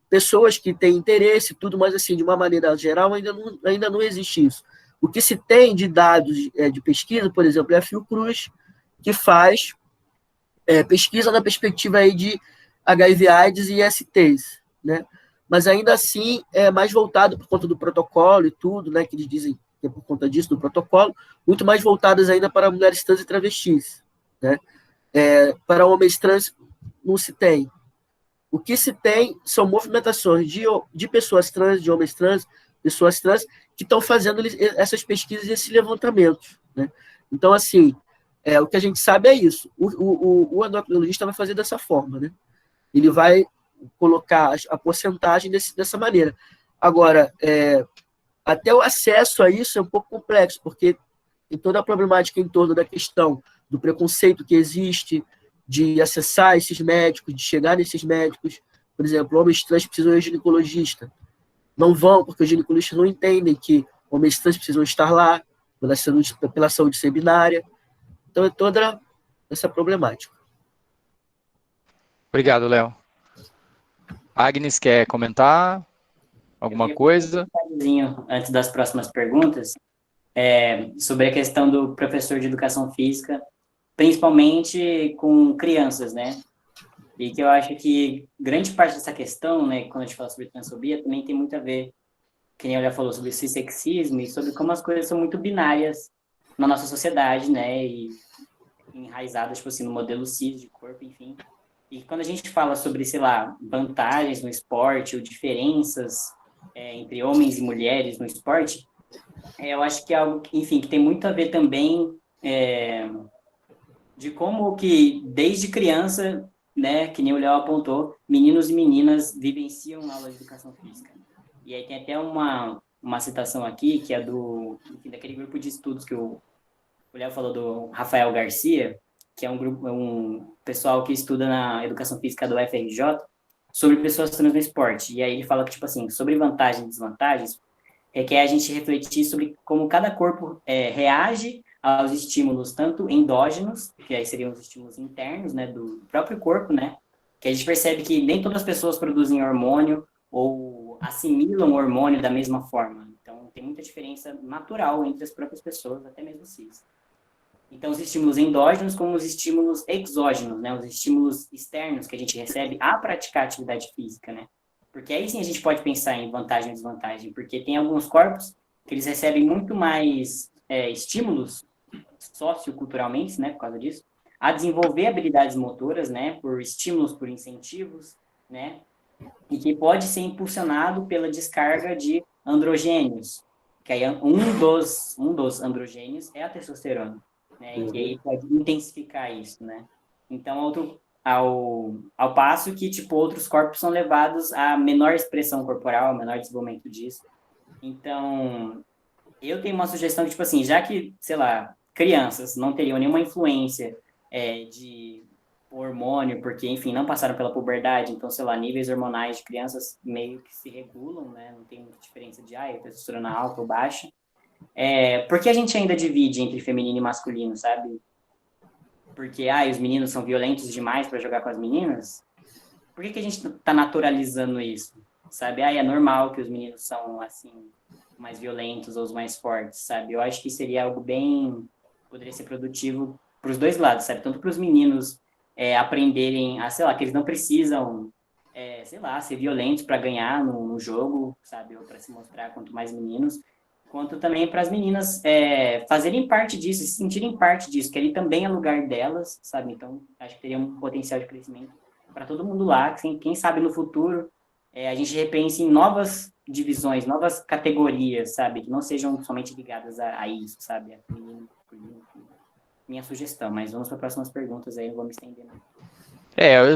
pessoas que têm interesse, tudo, mas assim, de uma maneira geral, ainda não existe isso. O que se tem de dados de pesquisa, por exemplo, é a Fiocruz, que faz pesquisa na perspectiva aí de HIV/AIDS e ISTs, né? Mas ainda assim é mais voltado por conta do protocolo e tudo, né? Que eles dizem que é por conta disso, do protocolo, muito mais voltadas ainda para mulheres trans e travestis, né? Para homens trans não se tem. O que se tem são movimentações de pessoas trans, de homens trans, pessoas trans, que estão fazendo essas pesquisas e esses levantamentos, né? Então, assim, o que a gente sabe é isso. O endocrinologista vai fazer dessa forma, né? Ele vai colocar a porcentagem dessa maneira. Agora, até o acesso a isso é um pouco complexo, porque tem toda a problemática em torno da questão do preconceito que existe, de acessar esses médicos, de chegar nesses médicos. Por exemplo, homens trans precisam ir ginecologista. Não vão, porque os ginecologistas não entendem que homens trans precisam estar lá, pela saúde ser binária. Então, é toda essa problemática. Obrigado, Léo. Agnes, quer comentar alguma coisa? Antes das próximas perguntas, sobre a questão do professor de educação física, principalmente com crianças, né? E que eu acho que grande parte dessa questão, né, quando a gente fala sobre transfobia, também tem muito a ver, que nem eu já falou, sobre cissexismo e sobre como as coisas são muito binárias na nossa sociedade, né? E enraizadas, tipo assim, no modelo cis de corpo, enfim. E quando a gente fala sobre, sei lá, vantagens no esporte ou diferenças entre homens e mulheres no esporte, eu acho que é algo, enfim, que tem muito a ver também de como que, desde criança, né, que nem o Léo apontou, meninos e meninas vivenciam aula de educação física. E aí tem até uma citação aqui, que é daquele grupo de estudos que o Léo falou, do Rafael Garcia, que é um pessoal que estuda na educação física do UFRJ, sobre pessoas trans no esporte. E aí ele fala que, tipo assim, sobre vantagens e desvantagens, requer a gente refletir sobre como cada corpo reage aos estímulos, tanto endógenos, que aí seriam os estímulos internos, né, do próprio corpo, né, que a gente percebe que nem todas as pessoas produzem hormônio ou assimilam hormônio da mesma forma. Então, tem muita diferença natural entre as próprias pessoas, até mesmo cis. Então, os estímulos endógenos como os estímulos exógenos, né, os estímulos externos que a gente recebe a praticar atividade física, né. Porque aí sim a gente pode pensar em vantagem e desvantagem, porque tem alguns corpos que eles recebem muito mais estímulos socioculturalmente, né, por causa disso, a desenvolver habilidades motoras, né, por estímulos, por incentivos, né, e que pode ser impulsionado pela descarga de androgênios, que aí um dos androgênios é a testosterona, né, e que aí pode intensificar isso, né. Então, ao passo que, tipo, outros corpos são levados a menor expressão corporal, a menor desenvolvimento disso. Então, eu tenho uma sugestão que, tipo assim, já que, sei lá, crianças não teriam nenhuma influência de hormônio, porque, enfim, não passaram pela puberdade, então, sei lá, níveis hormonais de crianças meio que se regulam, né? Não tem muita diferença de, testosterona alta ou baixa. Por que a gente ainda divide entre feminino e masculino, sabe? Porque, os meninos são violentos demais para jogar com as meninas? Por que a gente tá naturalizando isso? Sabe? É normal que os meninos são, assim, mais violentos ou os mais fortes, sabe? Eu acho que seria algo poderia ser produtivo para os dois lados, sabe? Tanto para os meninos aprenderem sei lá, que eles não precisam, sei lá, ser violentos para ganhar no jogo, sabe? Ou para se mostrar quanto mais meninos, quanto também para as meninas fazerem parte disso, se sentirem parte disso, que ali também é lugar delas, sabe? Então, acho que teria um potencial de crescimento para todo mundo lá, quem sabe no futuro a gente repense em novas divisões, novas categorias, sabe? Que não sejam somente ligadas a isso, sabe? Minha sugestão, mas vamos para as próximas perguntas aí, não vou me estender.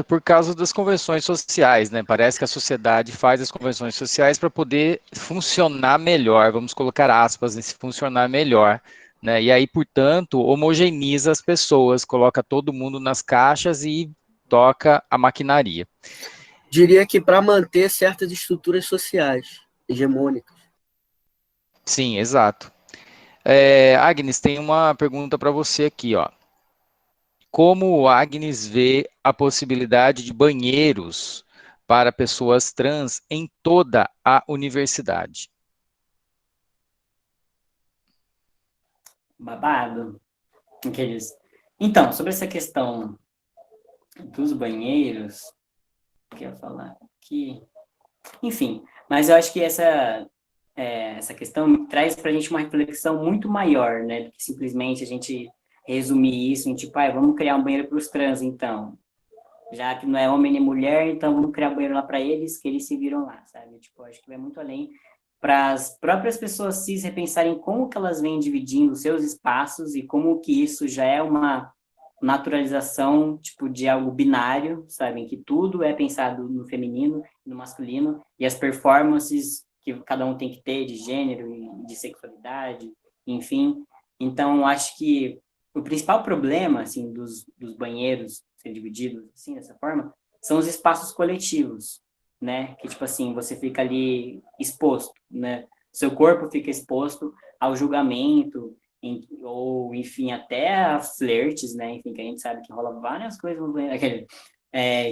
Por causa das convenções sociais, né? Parece que a sociedade faz as convenções sociais para poder funcionar melhor, vamos colocar aspas nesse funcionar melhor, né? E aí, portanto, homogeneiza as pessoas, coloca todo mundo nas caixas e toca a maquinaria. Diria que para manter certas estruturas sociais hegemônicas. Sim, exato. Agnes, tem uma pergunta para você aqui, ó. Como o Agnes vê a possibilidade de banheiros para pessoas trans em toda a universidade? Babado. Então, sobre essa questão dos banheiros, o que eu ia falar aqui? Enfim, mas eu acho que essa questão traz para a gente uma reflexão muito maior, né, do que simplesmente a gente resumir isso em tipo, vamos criar um banheiro para os trans, então. Já que não é homem nem mulher, então vamos criar um banheiro lá para eles, que eles se viram lá, sabe? Tipo, acho que vai muito além para as próprias pessoas cis repensarem como que elas vêm dividindo seus espaços e como que isso já é uma naturalização, tipo, de algo binário, sabe? Em que tudo é pensado no feminino, no masculino, e as performances que cada um tem que ter de gênero e de sexualidade, enfim. Então, acho que o principal problema, assim, dos banheiros serem divididos, assim, dessa forma, são os espaços coletivos, né? Que, tipo assim, você fica ali exposto, né? Seu corpo fica exposto ao julgamento, ou, enfim, até a flertes, né? Enfim, que a gente sabe que rola várias coisas no banheiro,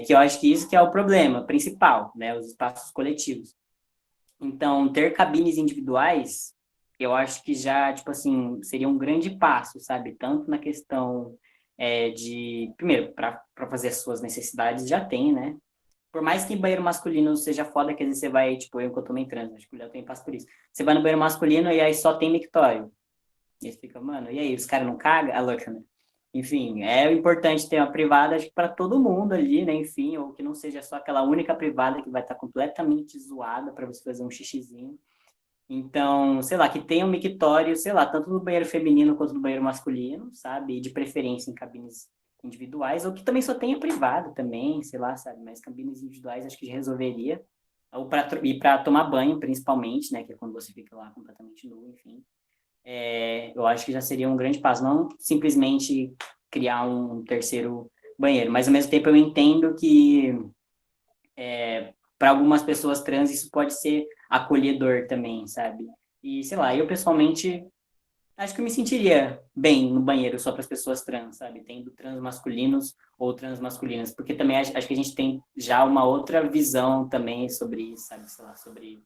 que eu acho que isso que é o problema principal, né? Os espaços coletivos. Então, ter cabines individuais, eu acho que já, tipo assim, seria um grande passo, sabe? Tanto na questão primeiro, para fazer as suas necessidades, já tem, né? Por mais que banheiro masculino seja foda, que às vezes você vai, tipo, eu que eu tô meio trans, acho que o Léo tem passo por isso. Você vai no banheiro masculino e aí só tem mictório. E aí você fica, mano, e aí, os caras não cagam? A louca, né? Enfim, é importante ter uma privada, acho que para todo mundo ali, né? Enfim, ou que não seja só aquela única privada que vai estar completamente zoada para você fazer um xixizinho. Então, sei lá, que tenha um mictório, sei lá, tanto no banheiro feminino quanto no banheiro masculino, sabe? E de preferência em cabines individuais, ou que também só tenha privado também, sei lá, sabe? Mas cabines individuais acho que resolveria. Ou para tomar banho, principalmente, né? Que é quando você fica lá completamente nu, enfim. Eu acho que já seria um grande passo, não simplesmente criar um terceiro banheiro, mas ao mesmo tempo eu entendo que para algumas pessoas trans isso pode ser acolhedor também, sabe? E sei lá, eu pessoalmente acho que eu me sentiria bem no banheiro só para as pessoas trans, sabe? Tendo trans masculinos ou trans masculinas, porque também acho que a gente tem já uma outra visão também sobre isso, sabe? Sei lá, sobre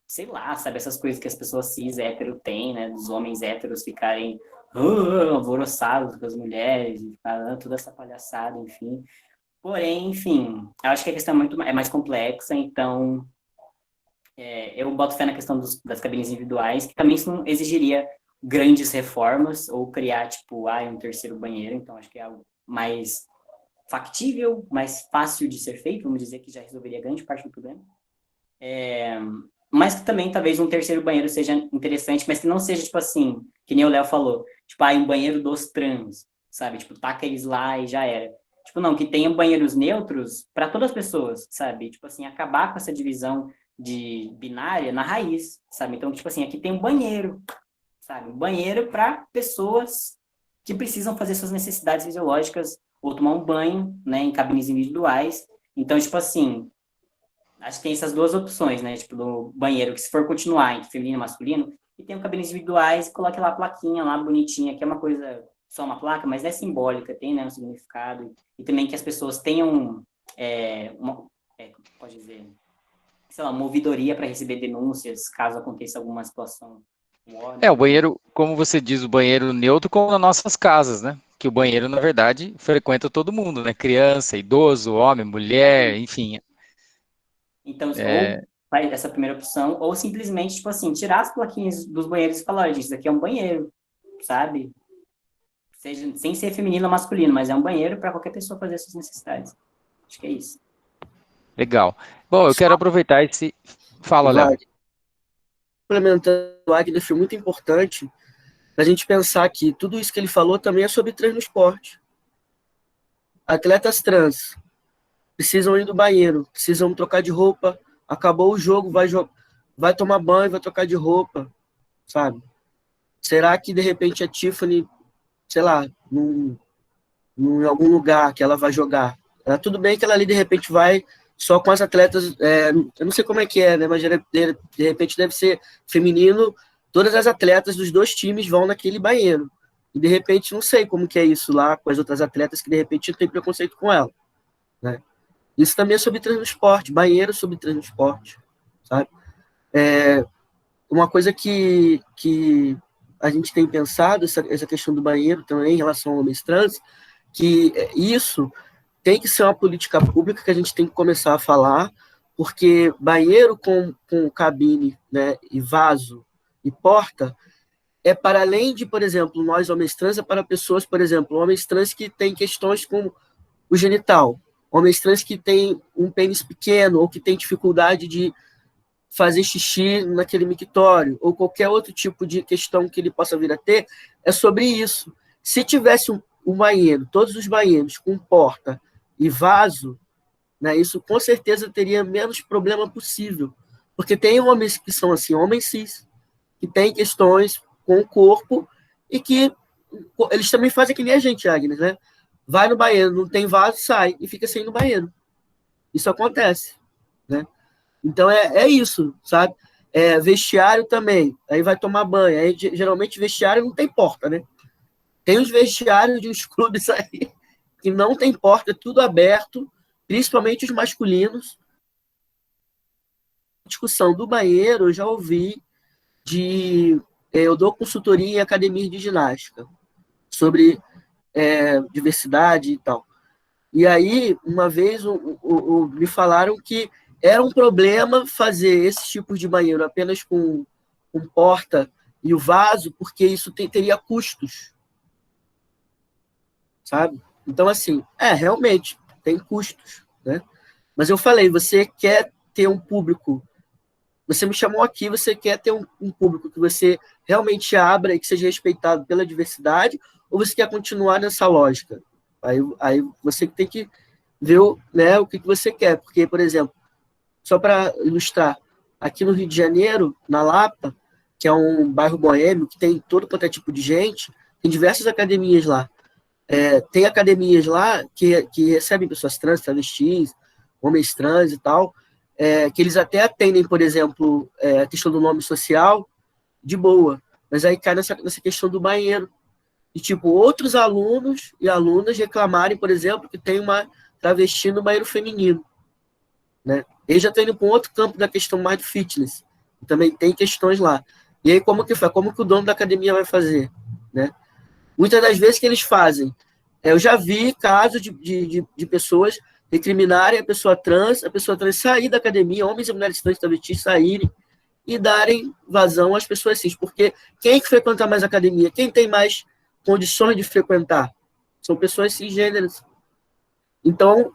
sei lá, sabe, essas coisas que as pessoas cis hétero têm, né, dos homens héteros ficarem alvoroçados com as mulheres, e toda essa palhaçada, enfim. Porém, enfim, eu acho que a questão é mais complexa, então eu boto fé na questão das cabines individuais, que também isso não exigiria grandes reformas ou criar, tipo, um terceiro banheiro, então acho que é algo mais factível, mais fácil de ser feito, vamos dizer que já resolveria grande parte do problema. Mas que também talvez um terceiro banheiro seja interessante, mas que não seja, tipo assim, que nem o Léo falou, tipo, um banheiro dos trans, sabe? Tipo, taca eles lá e já era. tipo, não, que tenha banheiros neutros para todas as pessoas, sabe? Tipo assim, acabar com essa divisão de binária na raiz, sabe? Então, tipo assim, aqui tem um banheiro, sabe? Um banheiro para pessoas que precisam fazer suas necessidades fisiológicas ou tomar um banho, né, em cabines individuais. Então, tipo assim, acho que tem essas duas opções, né? Tipo, do banheiro, que se for continuar entre feminino e masculino, e tem cabines individuais, e coloque lá a plaquinha lá, bonitinha, que é uma coisa, só uma placa, mas é simbólica, tem, né, um significado. E também que as pessoas tenham, como pode dizer, sei lá, uma ouvidoria para receber denúncias, caso aconteça alguma situação. O banheiro, como você diz, o banheiro neutro, como nas nossas casas, né? Que o banheiro, na verdade, frequenta todo mundo, né? Criança, idoso, homem, mulher, enfim. Então, ou faz essa primeira opção, ou simplesmente, tipo assim, tirar as plaquinhas dos banheiros e falar, olha, gente, isso aqui é um banheiro, sabe? Seja, sem ser feminino ou masculino, mas é um banheiro para qualquer pessoa fazer suas necessidades. Acho que é isso. Legal. Bom, eu quero aproveitar esse... Fala, Léo. Complementando, o Wagner foi muito importante para a gente pensar que tudo isso que ele falou também é sobre treino no esporte. Atletas trans precisam ir do banheiro, precisam trocar de roupa, acabou o jogo, vai tomar banho, vai trocar de roupa, sabe? Será que, de repente, a Tiffany, sei lá, em algum lugar que ela vai jogar, tudo bem que ela ali, de repente, vai só com as atletas, eu não sei como é que é, né? Mas de repente deve ser feminino, todas as atletas dos dois times vão naquele banheiro. E, de repente, não sei como que é isso lá com as outras atletas que, de repente, tem preconceito com ela, né? Isso também é sobre treino no esporte, banheiro sobre treino no esporte, sabe? Uma coisa que a gente tem pensado, essa questão do banheiro também em relação a homens trans, que isso tem que ser uma política pública que a gente tem que começar a falar, porque banheiro com cabine, né, e vaso e porta é para além de, por exemplo, nós homens trans, é para pessoas, por exemplo, homens trans que têm questões com o genital, homens trans que têm um pênis pequeno ou que têm dificuldade de fazer xixi naquele mictório ou qualquer outro tipo de questão que ele possa vir a ter, é sobre isso. Se tivesse um banheiro, todos os banheiros com porta e vaso, né, isso com certeza teria menos problema possível. Porque tem homens que são assim, homens cis, que têm questões com o corpo e que eles também fazem que nem a gente, Agnes, né? Vai no banheiro, não tem vaso, sai e fica sem ir no banheiro. Isso acontece, né? Então é isso, sabe? Vestiário também, aí vai tomar banho. Aí, geralmente vestiário não tem porta, né? Tem os vestiários de uns clubes aí que não tem porta, é tudo aberto, principalmente os masculinos. Discussão do banheiro, eu já ouvi eu dou consultoria em academias de ginástica sobre diversidade e tal. E aí, uma vez, me falaram que era um problema fazer esse tipo de banheiro apenas com porta e o vaso, porque isso teria custos, sabe? Então, assim, realmente, tem custos, né? Mas eu falei, você quer ter um público, você me chamou aqui, você quer ter um público que você realmente abra e que seja respeitado pela diversidade, ou você quer continuar nessa lógica? Aí você tem que ver né, o que você quer, porque, por exemplo, só para ilustrar, aqui no Rio de Janeiro, na Lapa, que é um bairro boêmio, que tem todo quanto é tipo de gente, tem diversas academias lá. Tem academias lá que recebem pessoas trans, travestis, homens trans e tal, que eles até atendem, por exemplo, a questão do nome social, de boa, mas aí cai nessa questão do banheiro. E, tipo, outros alunos e alunas reclamarem, por exemplo, que tem uma travesti no banheiro feminino, né? Eles já estão indo para um outro campo da questão mais do fitness. Também tem questões lá. E aí, como que o dono da academia vai fazer, né? Muitas das vezes que eles fazem, eu já vi casos de pessoas recriminarem a pessoa trans sair da academia, homens e mulheres trans travestis saírem e darem vazão às pessoas cis. Porque quem que frequenta mais academia? Quem tem mais condições de frequentar? São pessoas cisgêneras. Então,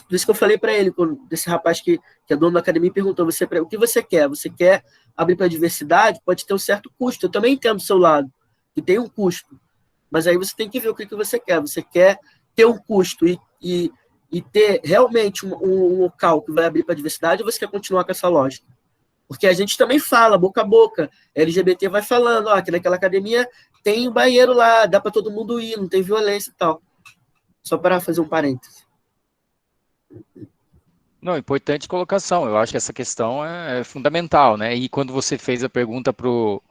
por isso que eu falei para ele, desse rapaz que é dono da academia, perguntou, o que você quer? Você quer abrir para a diversidade? Pode ter um certo custo. Eu também entendo do seu lado, que tem um custo. Mas aí você tem que ver o que você quer. Você quer ter um custo e ter realmente um local que vai abrir para a diversidade, ou você quer continuar com essa lógica? Porque a gente também fala, boca a boca, LGBT vai falando, ó, que naquela academia tem um banheiro lá, dá para todo mundo ir, não tem violência e tal. Só para fazer um parêntese. Não, importante colocação. Eu acho que essa questão é fundamental, né? E quando você fez a pergunta pro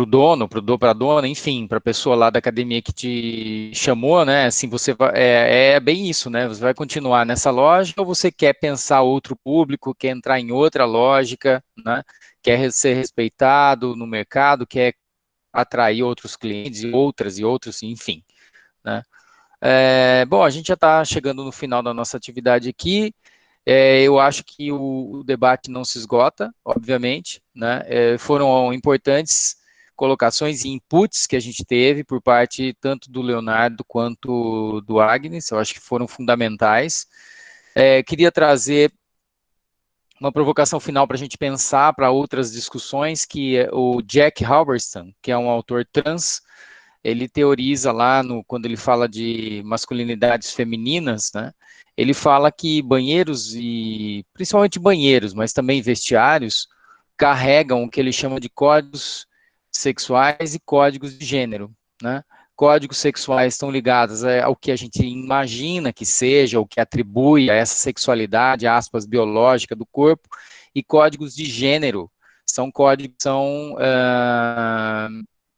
dono, pra dona, enfim, para a pessoa lá da academia que te chamou, né? Assim, é bem isso, né? Você vai continuar nessa lógica ou você quer pensar outro público, quer entrar em outra lógica, né? Quer ser respeitado no mercado, quer atrair outros clientes e outros, enfim, né? Bom, a gente já está chegando no final da nossa atividade aqui. Eu acho que o debate não se esgota, obviamente, né? Foram importantes colocações e inputs que a gente teve por parte tanto do Leonardo quanto do Agnes, eu acho que foram fundamentais. Queria trazer uma provocação final para a gente pensar para outras discussões, que é o Jack Halberstam, que é um autor trans, ele teoriza lá, quando ele fala de masculinidades femininas, né, ele fala que banheiros, e principalmente banheiros, mas também vestiários, carregam o que ele chama de códigos sexuais e códigos de gênero, né? Códigos sexuais estão ligados ao que a gente imagina que seja, o que atribui a essa sexualidade, aspas, biológica do corpo, e códigos de gênero são códigos que são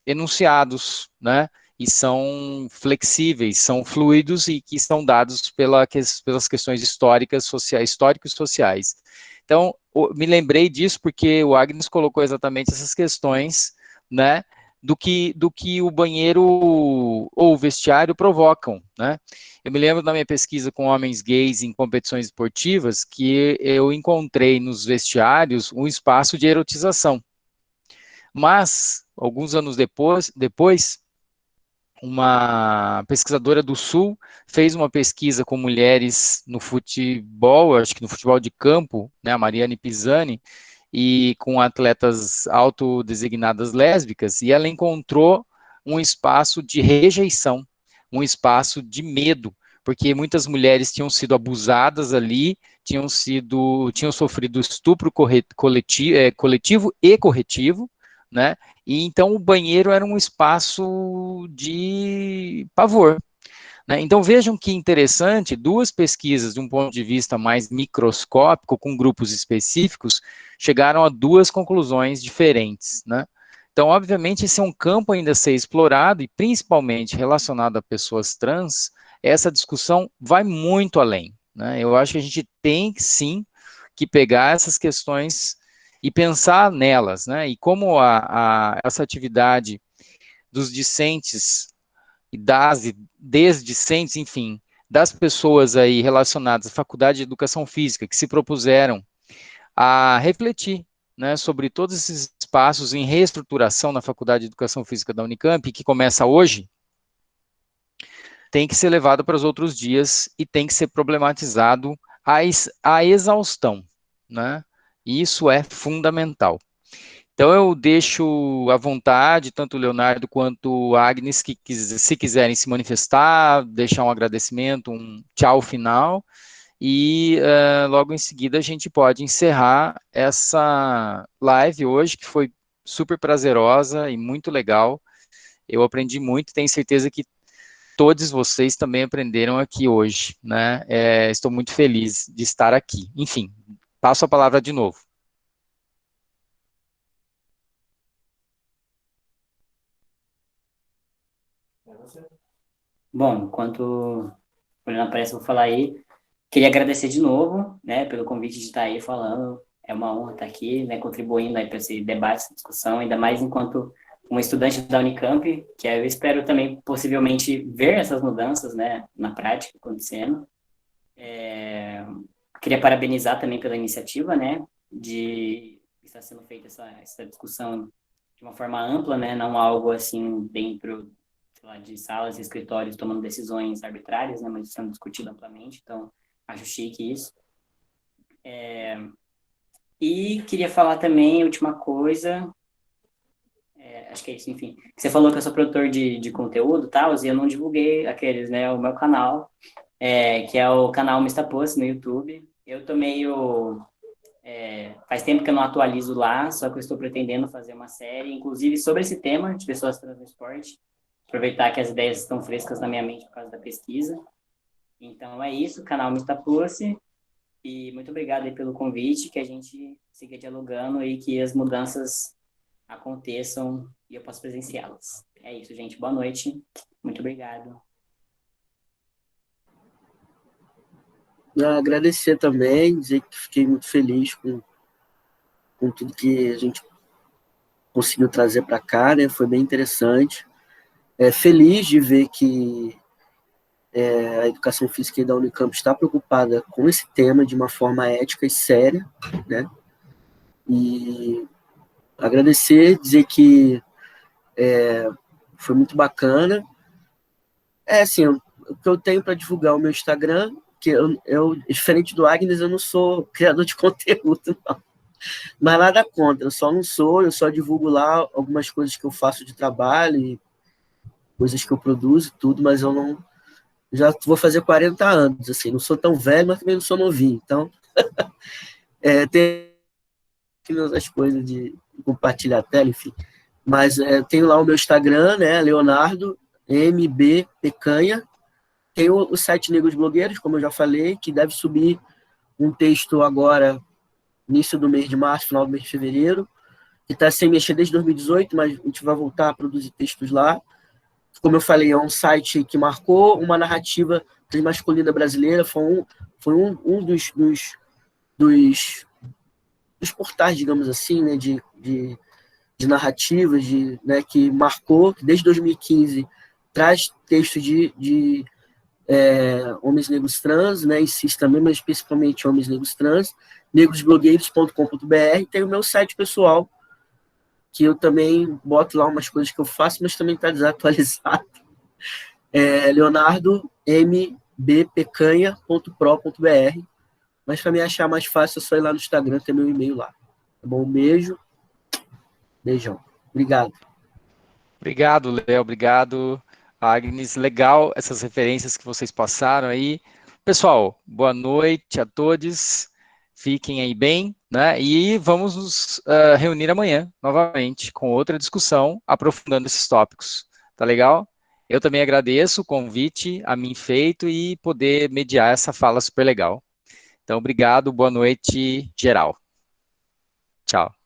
enunciados, né? E são flexíveis, são fluidos e que são dados pelas questões históricas, históricos e sociais. Então, me lembrei disso porque o Agnes colocou exatamente essas questões, né? Do que o banheiro ou o vestiário provocam, né? Eu me lembro da minha pesquisa com homens gays em competições esportivas que eu encontrei nos vestiários um espaço de erotização. Mas, alguns anos depois, uma pesquisadora do Sul fez uma pesquisa com mulheres no futebol, acho que no futebol de campo, né, a Mariane Pisani, e com atletas autodesignadas lésbicas, e ela encontrou um espaço de rejeição, um espaço de medo, porque muitas mulheres tinham sido abusadas ali, tinham sofrido estupro coletivo e corretivo, né? E então o banheiro era um espaço de pavor, né? Então vejam que interessante, duas pesquisas de um ponto de vista mais microscópico, com grupos específicos, chegaram a duas conclusões diferentes, né? Então, obviamente, esse é um campo ainda a ser explorado e principalmente relacionado a pessoas trans, essa discussão vai muito além, né? Eu acho que a gente tem sim que pegar essas questões e pensar nelas, né? E como essa atividade dos discentes e das desdiscentes, enfim, das pessoas aí relacionadas à Faculdade de Educação Física que se propuseram a refletir, né, sobre todos esses espaços em reestruturação na Faculdade de Educação Física da Unicamp, que começa hoje, tem que ser levado para os outros dias e tem que ser problematizado à exaustão, né? Isso é fundamental. Então eu deixo à vontade tanto o Leonardo quanto o Agnes que se quiserem se manifestar, deixar um agradecimento, um tchau final, e logo em seguida a gente pode encerrar essa live hoje, que foi super prazerosa e muito legal. Eu aprendi muito, tenho certeza que todos vocês também aprenderam aqui hoje, né? Estou muito feliz de estar aqui. Enfim, passo a palavra de novo. Bom, enquanto o Juliano aparece, eu vou falar aí. Queria agradecer de novo, né, pelo convite de estar aí falando. É uma honra estar aqui, né, contribuindo aí para esse debate, essa discussão, ainda mais enquanto um estudante da Unicamp, que eu espero também possivelmente ver essas mudanças, né, na prática acontecendo. Queria parabenizar também pela iniciativa, né, de estar sendo feita essa discussão de uma forma ampla, né, não algo assim dentro, sei lá, de salas e escritórios tomando decisões arbitrárias, né, mas sendo discutido amplamente. Então, acho chique isso. E queria falar também, última coisa, acho que é isso, enfim. Você falou que eu sou produtor de conteúdo e tal, e eu não divulguei aqueles, né, o meu canal, que é o canal Mista Puss no YouTube. Eu tô meio... faz tempo que eu não atualizo lá, só que eu estou pretendendo fazer uma série, inclusive sobre esse tema de pessoas trans no esporte. Aproveitar que as ideias estão frescas na minha mente por causa da pesquisa. Então é isso, canal Mista Puss. E muito obrigado aí pelo convite, que a gente siga dialogando e que as mudanças aconteçam e eu possa presenciá-las. É isso, gente. Boa noite. Muito obrigado. Agradecer também, dizer que fiquei muito feliz com tudo que a gente conseguiu trazer para cá, né? Foi bem interessante. Feliz de ver que a educação física da Unicamp está preocupada com esse tema de uma forma ética e séria, né? E agradecer, dizer que foi muito bacana. Assim, o que eu tenho para divulgar o meu Instagram, que diferente do Agnes, eu não sou criador de conteúdo, não. Mas nada contra, eu só divulgo lá algumas coisas que eu faço de trabalho e coisas que eu produzo, tudo, mas eu não... Já vou fazer 40 anos, assim, não sou tão velho, mas também não sou novinho, então tem as coisas de compartilhar a tela, enfim. Mas tenho lá o meu Instagram, né, Leonardo MB Pecanha. Tem o site Negros Blogueiros, como eu já falei, que deve subir um texto agora, início do mês de março, final do mês de fevereiro, que está sem mexer desde 2018, mas a gente vai voltar a produzir textos lá. Como eu falei, é um site que marcou uma narrativa masculina brasileira, foi um dos portais, digamos assim, né, de narrativas, né, que marcou, que desde 2015 traz textos de homens negros trans, né, e cis também, mas principalmente homens negros trans, negrosblogueiros.com.br. Tem o meu site pessoal, que eu também boto lá umas coisas que eu faço, mas também está desatualizado. leonardombpecanha.pro.br. Mas para me achar mais fácil, é só ir lá no Instagram, ter meu e-mail lá. Tá bom? Um beijo. Beijão. Obrigado. Obrigado, Léo. Obrigado, Agnes. Legal essas referências que vocês passaram aí. Pessoal, boa noite a todos. Fiquem aí bem, né? E vamos nos reunir amanhã, novamente, com outra discussão, aprofundando esses tópicos. Tá legal? Eu também agradeço o convite a mim feito e poder mediar essa fala super legal. Então, obrigado, boa noite, geral. Tchau.